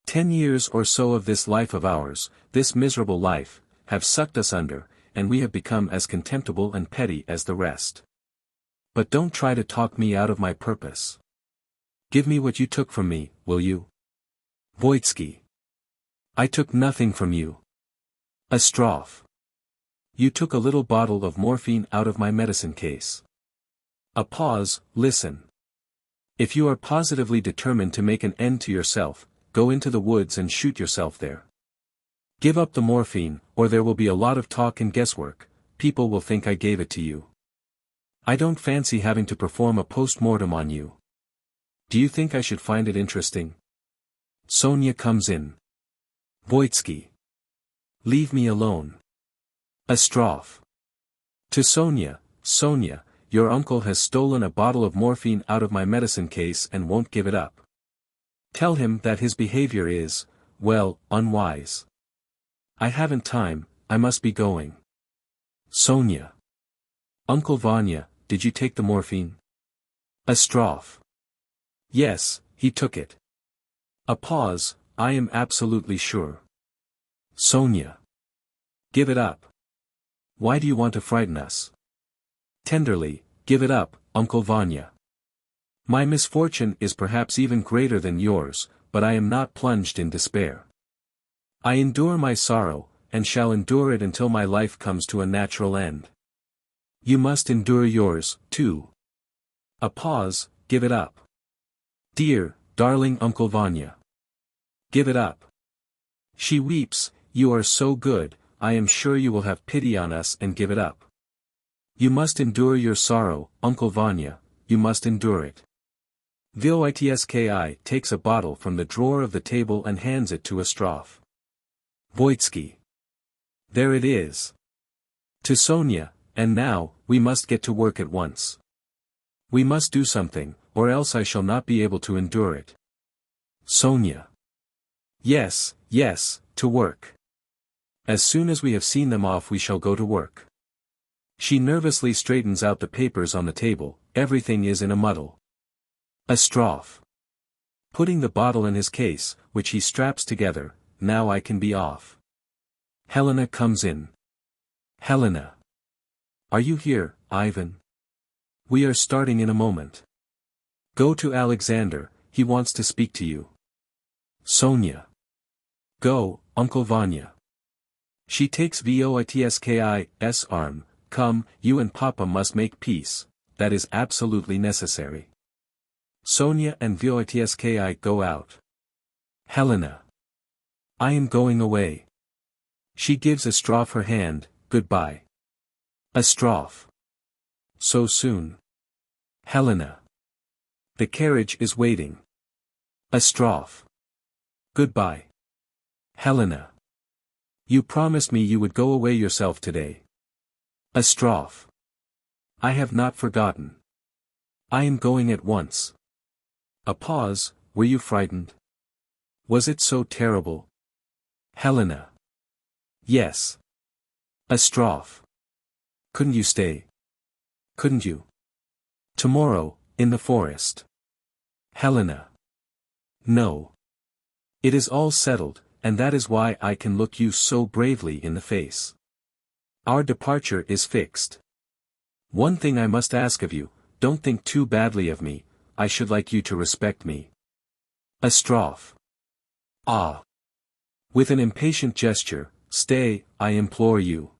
10 years or so of this life of ours, this miserable life, have sucked us under, and we have become as contemptible and petty as the rest. But don't try to talk me out of my purpose. Give me what you took from me, will you? Voynitsky. I took nothing from you. Astrov. You took a little bottle of morphine out of my medicine case. A pause. Listen. If you are positively determined to make an end to yourself, go into the woods and shoot yourself there. Give up the morphine, or there will be a lot of talk and guesswork, people will think I gave it to you. I don't fancy having to perform a post-mortem on you. Do you think I should find it interesting? Sonya comes in. Voynitsky. Leave me alone. Astrov. To Sonya, Sonya, your uncle has stolen a bottle of morphine out of my medicine case and won't give it up. Tell him that his behavior is, well, unwise. I haven't time, I must be going. Sonya. Uncle Vanya, did you take the morphine? Astrov. Yes, he took it. A pause. I am absolutely sure. Sonya. Give it up. Why do you want to frighten us? Tenderly, give it up, Uncle Vanya. My misfortune is perhaps even greater than yours, but I am not plunged in despair. I endure my sorrow, and shall endure it until my life comes to a natural end. You must endure yours, too. A pause. Give it up. Dear, darling Uncle Vanya. Give it up. She weeps, you are so good, I am sure you will have pity on us and give it up. You must endure your sorrow, Uncle Vanya, you must endure it. Voitski takes a bottle from the drawer of the table and hands it to Astrov. Voitsky. There it is. To Sonya, and now, we must get to work at once. We must do something, or else I shall not be able to endure it. Sonya. Yes, yes, to work. As soon as we have seen them off we shall go to work. She nervously straightens out the papers on the table, everything is in a muddle. Astrov. Putting the bottle in his case, which he straps together, now I can be off. Helena comes in. Helena. Are you here, Ivan? We are starting in a moment. Go to Alexander, he wants to speak to you. Sonya. Go, Uncle Vanya. She takes Voitski's arm, come, you and Papa must make peace, that is absolutely necessary. Sonya and Voitski go out. Helena. I am going away. She gives Astrov her hand, goodbye. Astrov. So soon. Helena. The carriage is waiting. Astrov. Goodbye. Helena. You promised me you would go away yourself today. Astrov. I have not forgotten. I am going at once. A pause, were you frightened? Was it so terrible? Helena. Yes. Astrov. Couldn't you stay? Couldn't you? Tomorrow, in the forest. Helena. No. It is all settled, and that is why I can look you so bravely in the face. Our departure is fixed. One thing I must ask of you, don't think too badly of me, I should like you to respect me. Astrov. Ah. With an impatient gesture, stay, I implore you.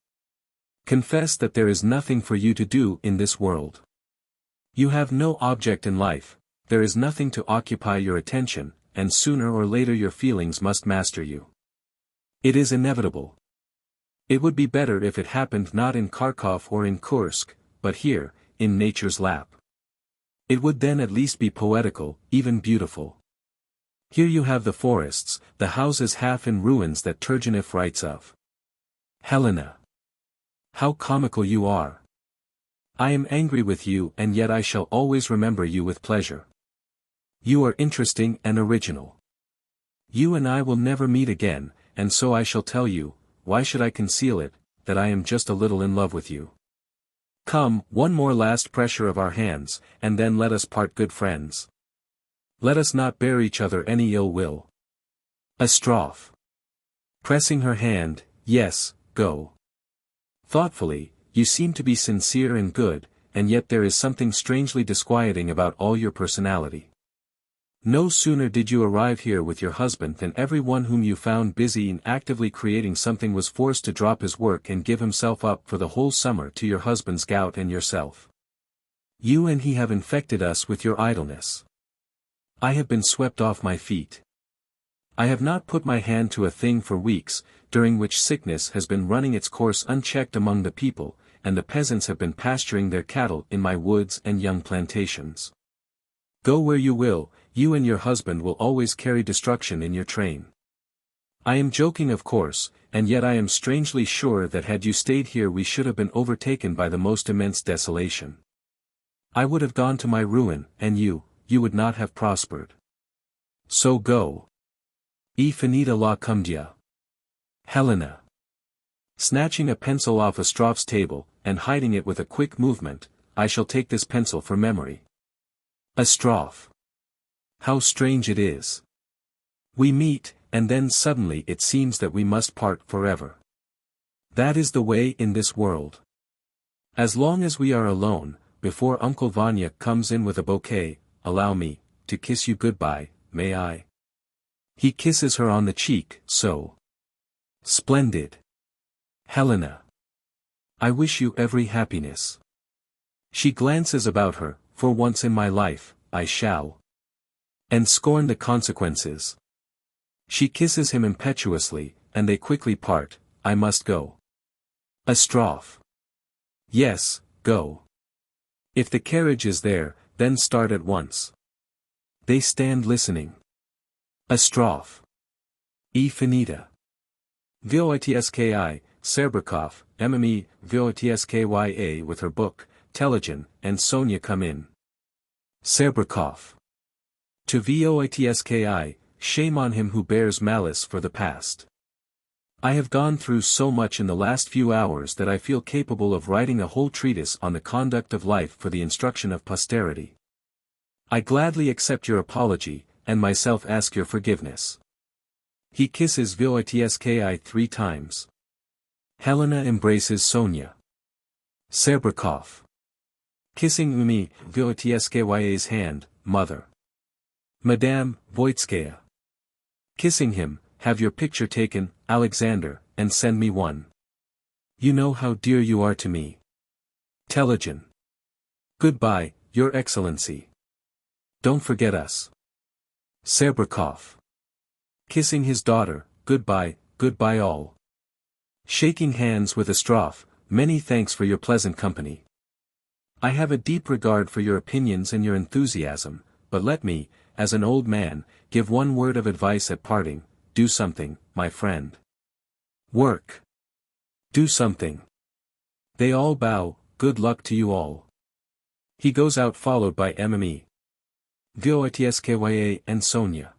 Confess that there is nothing for you to do in this world. You have no object in life, there is nothing to occupy your attention, and sooner or later your feelings must master you. It is inevitable. It would be better if it happened not in Kharkov or in Kursk, but here, in nature's lap. It would then at least be poetical, even beautiful. Here you have the forests, the houses half in ruins that Turgenev writes of. Helena. How comical you are. I am angry with you and yet I shall always remember you with pleasure. You are interesting and original. You and I will never meet again, and so I shall tell you, why should I conceal it, that I am just a little in love with you. Come, one more last pressure of our hands, and then let us part good friends. Let us not bear each other any ill will. Astrov. Pressing her hand, yes, go. Thoughtfully, you seem to be sincere and good, and yet there is something strangely disquieting about all your personality. No sooner did you arrive here with your husband than everyone whom you found busy in actively creating something was forced to drop his work and give himself up for the whole summer to your husband's gout and yourself. You and he have infected us with your idleness. I have been swept off my feet. I have not put my hand to a thing for weeks, during which sickness has been running its course unchecked among the people, and the peasants have been pasturing their cattle in my woods and young plantations. Go where you will, you and your husband will always carry destruction in your train. I am joking of course, and yet I am strangely sure that had you stayed here we should have been overtaken by the most immense desolation. I would have gone to my ruin, and you would not have prospered. So go. E finita la commedia. Helena. Snatching a pencil off Astrov's table, and hiding it with a quick movement, I shall take this pencil for memory. Astrov. How strange it is. We meet, and then suddenly it seems that we must part forever. That is the way in this world. As long as we are alone, before Uncle Vanya comes in with a bouquet, allow me to kiss you goodbye, may I? He kisses her on the cheek, so splendid. Helena. I wish you every happiness. She glances about her, for once in my life, I shall And scorn the consequences. She kisses him impetuously, and they quickly part. I must go. Astrov. Yes, go. If the carriage is there, then start at once. They stand listening. Astrov. E finita. Voitski, Serebryakov, mme, Voitskya with her book, Yelena and Sonya come in. Serebryakov. To Voitski, shame on him who bears malice for the past. I have gone through so much in the last few hours that I feel capable of writing a whole treatise on the conduct of life for the instruction of posterity. I gladly accept your apology, and myself ask your forgiveness. He kisses Voitski 3 times. Yelena embraces Sonya. Serebryakov. Kissing me, Voitskya's hand, mother. Madame Voitskaya. Kissing him, have your picture taken, Alexander, and send me one. You know how dear you are to me. Yelena. Goodbye, Your Excellency. Don't forget us. Serebryakov. Kissing his daughter, goodbye, goodbye all. Shaking hands with Astrov, many thanks for your pleasant company. I have a deep regard for your opinions and your enthusiasm, but let me, as an old man, give one word of advice at parting: do something, my friend. Work. Do something. They all bow, good luck to you all. He goes out followed by mme. Voitskya and Sonya.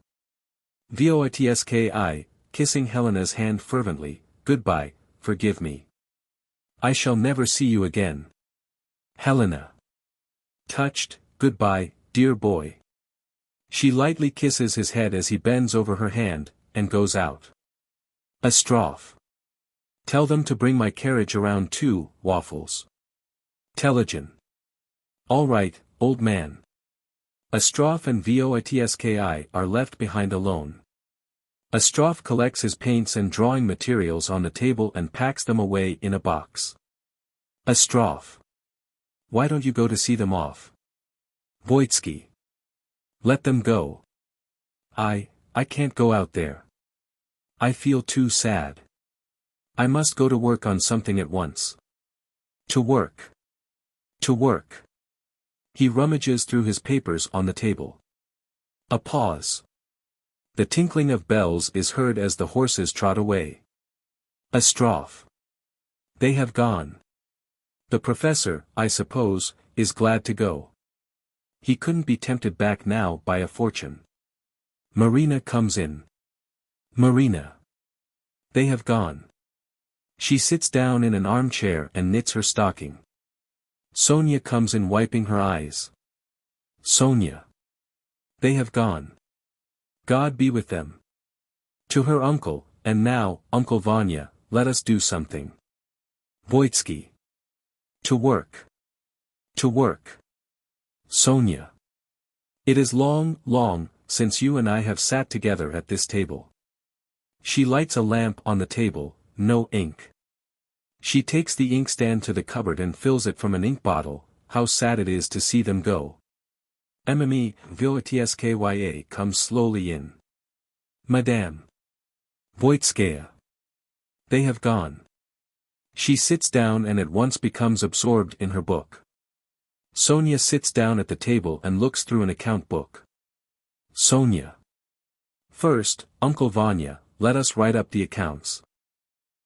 Voitski, kissing Yelena's hand fervently, goodbye, forgive me. I shall never see you again. Yelena. Touched, goodbye, dear boy. She lightly kisses his head as he bends over her hand, and goes out. Astrov. Tell them to bring my carriage around 2 waffles. Yelena. All right, old man. Astrov and Voitski are left behind alone. Astrov collects his paints and drawing materials on the table and packs them away in a box. Astrov. Why don't you go to see them off? Voitsky. Let them go. I can't go out there. I feel too sad. I must go to work on something at once. To work. To work. He rummages through his papers on the table. A pause. The tinkling of bells is heard as the horses trot away. Astrov. They have gone. The professor, I suppose, is glad to go. He couldn't be tempted back now by a fortune. Marina comes in. Marina. They have gone. She sits down in an armchair and knits her stocking. Sonya comes in wiping her eyes. Sonya. They have gone. God be with them. To her uncle, and now, Uncle Vanya, let us do something. Voitsky. To work. To work. Sonya. It is long, since you and I have sat together at this table. She lights a lamp on the table, no ink. She takes the inkstand to the cupboard and fills it from an ink bottle. How sad it is to see them go. Mme. Voitskya comes slowly in. Madame. Voitskaya. They have gone. She sits down and at once becomes absorbed in her book. Sonya sits down at the table and looks through an account book. Sonya. First, Uncle Vanya, let us write up the accounts.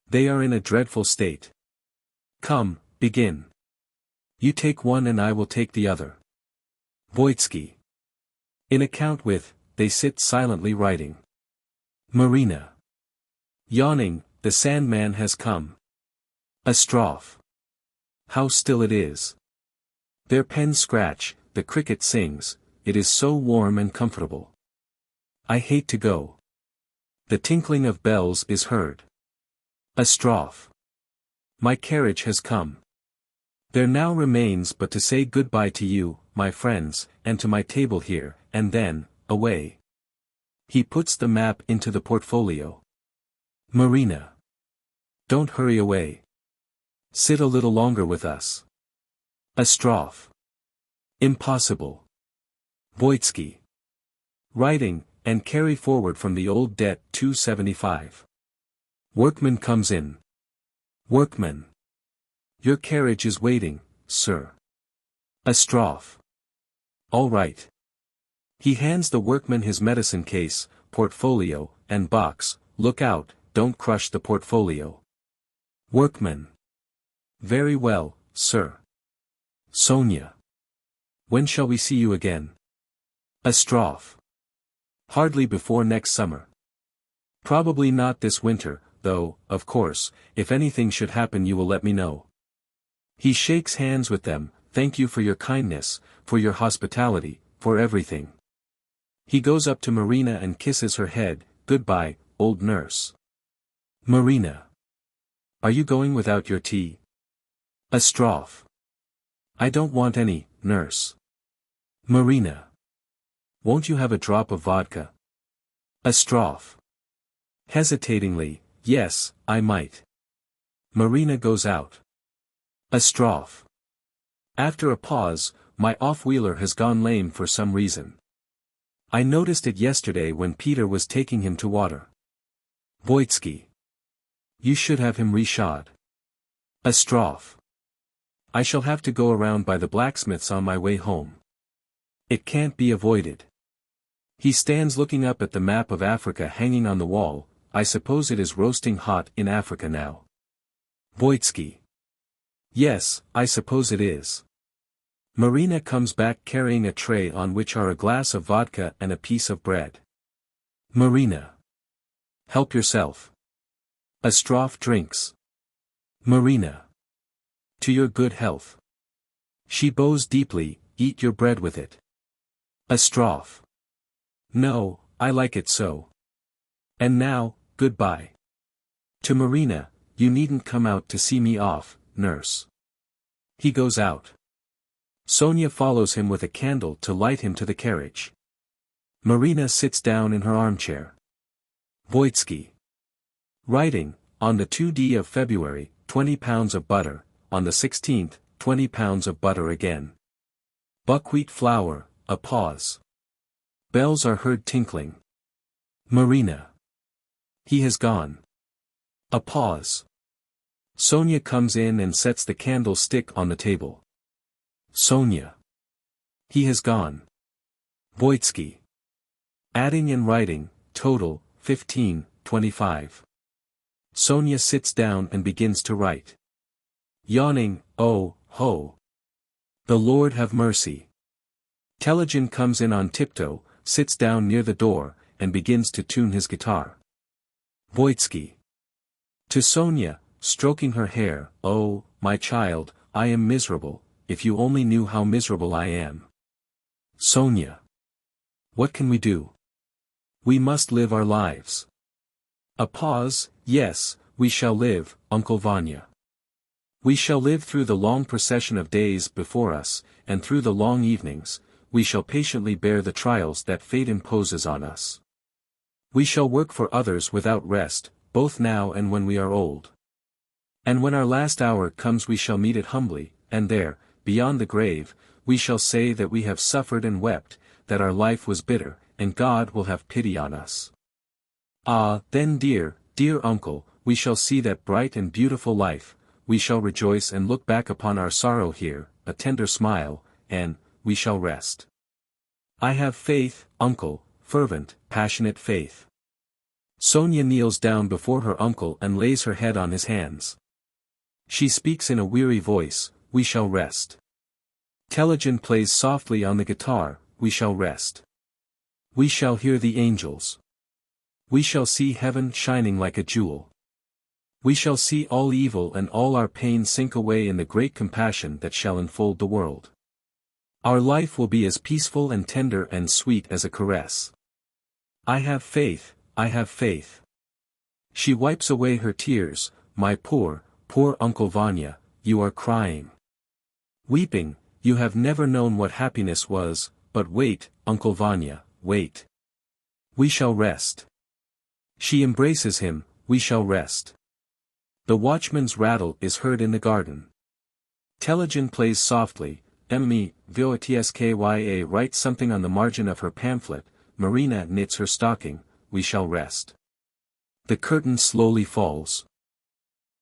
They are in a dreadful state. Come, begin. You take one and I will take the other. Voitsky. In account with, they sit silently writing. Marina. Yawning, the Sandman has come. Astrov. How still it is. Their pens scratch, the cricket sings, it is so warm and comfortable. I hate to go. The tinkling of bells is heard. Astrov. My carriage has come. There now remains but to say goodbye to you, my friends, and to my table here, and then, away. He puts the map into the portfolio. Marina. Don't hurry away. Sit a little longer with us. Astrov. Impossible. Voitsky. Writing, and carry forward from the old debt 275. Workman comes in. Workman. Your carriage is waiting, sir. Astrov. All right. He hands the workman his medicine case, portfolio, and box. Look out, don't crush the portfolio. Workman. Very well, sir. Sonya. When shall we see you again? Astrov. Hardly before next summer. Probably not this winter, though, of course, if anything should happen you will let me know. He shakes hands with them. Thank you for your kindness, for your hospitality, for everything. He goes up to Marina and kisses her head. Goodbye, old nurse. Marina. Are you going without your tea? Astrov. I don't want any, nurse. Marina. Won't you have a drop of vodka? Astrov. Hesitatingly, yes, I might. Marina goes out. Astrov. After a pause, my off-wheeler has gone lame for some reason. I noticed it yesterday when Peter was taking him to water. Voynitsky. You should have him reshod. Astrov. I shall have to go around by the blacksmith's on my way home. It can't be avoided. He stands looking up at the map of Africa hanging on the wall. I suppose it is roasting hot in Africa now. Voynitsky. Yes, I suppose it is. Marina comes back carrying a tray on which are a glass of vodka and a piece of bread. Marina. Help yourself. Astrov drinks. Marina. To your good health. She bows deeply. Eat your bread with it. Astrov. No, I like it so. And now, goodbye. To Marina, you needn't come out to see me off, nurse. He goes out. Sonya follows him with a candle to light him to the carriage. Marina sits down in her armchair. Voynitsky. Writing, on the 2d of February, 20 pounds of butter, on the 16th, 20 pounds of butter again. Buckwheat flour, a pause. Bells are heard tinkling. Marina. He has gone. A pause. Sonya comes in and sets the candlestick on the table. Sonya. He has gone. Voynitsky. Adding and writing, total, 15:25. Sonya sits down and begins to write. Yawning, oh, ho. The Lord have mercy. Telegin comes in on tiptoe, sits down near the door, and begins to tune his guitar. Voynitsky. To Sonya, stroking her hair, oh, my child, I am miserable, if you only knew how miserable I am. Sonya. What can we do? We must live our lives. A pause, yes, we shall live, Uncle Vanya. We shall live through the long procession of days before us, and through the long evenings, we shall patiently bear the trials that fate imposes on us. We shall work for others without rest, both now and when we are old. And when our last hour comes we shall meet it humbly, and there, beyond the grave, we shall say that we have suffered and wept, that our life was bitter, and God will have pity on us. Ah, then dear, dear uncle, we shall see that bright and beautiful life, we shall rejoice and look back upon our sorrow here, a tender smile, and, we shall rest. I have faith, uncle, fervent, passionate faith. Sonya kneels down before her uncle and lays her head on his hands. She speaks in a weary voice, we shall rest. Telegin plays softly on the guitar, we shall rest. We shall hear the angels. We shall see heaven shining like a jewel. We shall see all evil and all our pain sink away in the great compassion that shall enfold the world. Our life will be as peaceful and tender and sweet as a caress. I have faith, I have faith. She wipes away her tears. My poor, poor Uncle Vanya, you are crying. Weeping, you have never known what happiness was, but wait, Uncle Vanya, wait. We shall rest. She embraces him, we shall rest. The watchman's rattle is heard in the garden. Telegin plays softly. Voynitsky writes something on the margin of her pamphlet, Marina knits her stocking, we shall rest. The curtain slowly falls.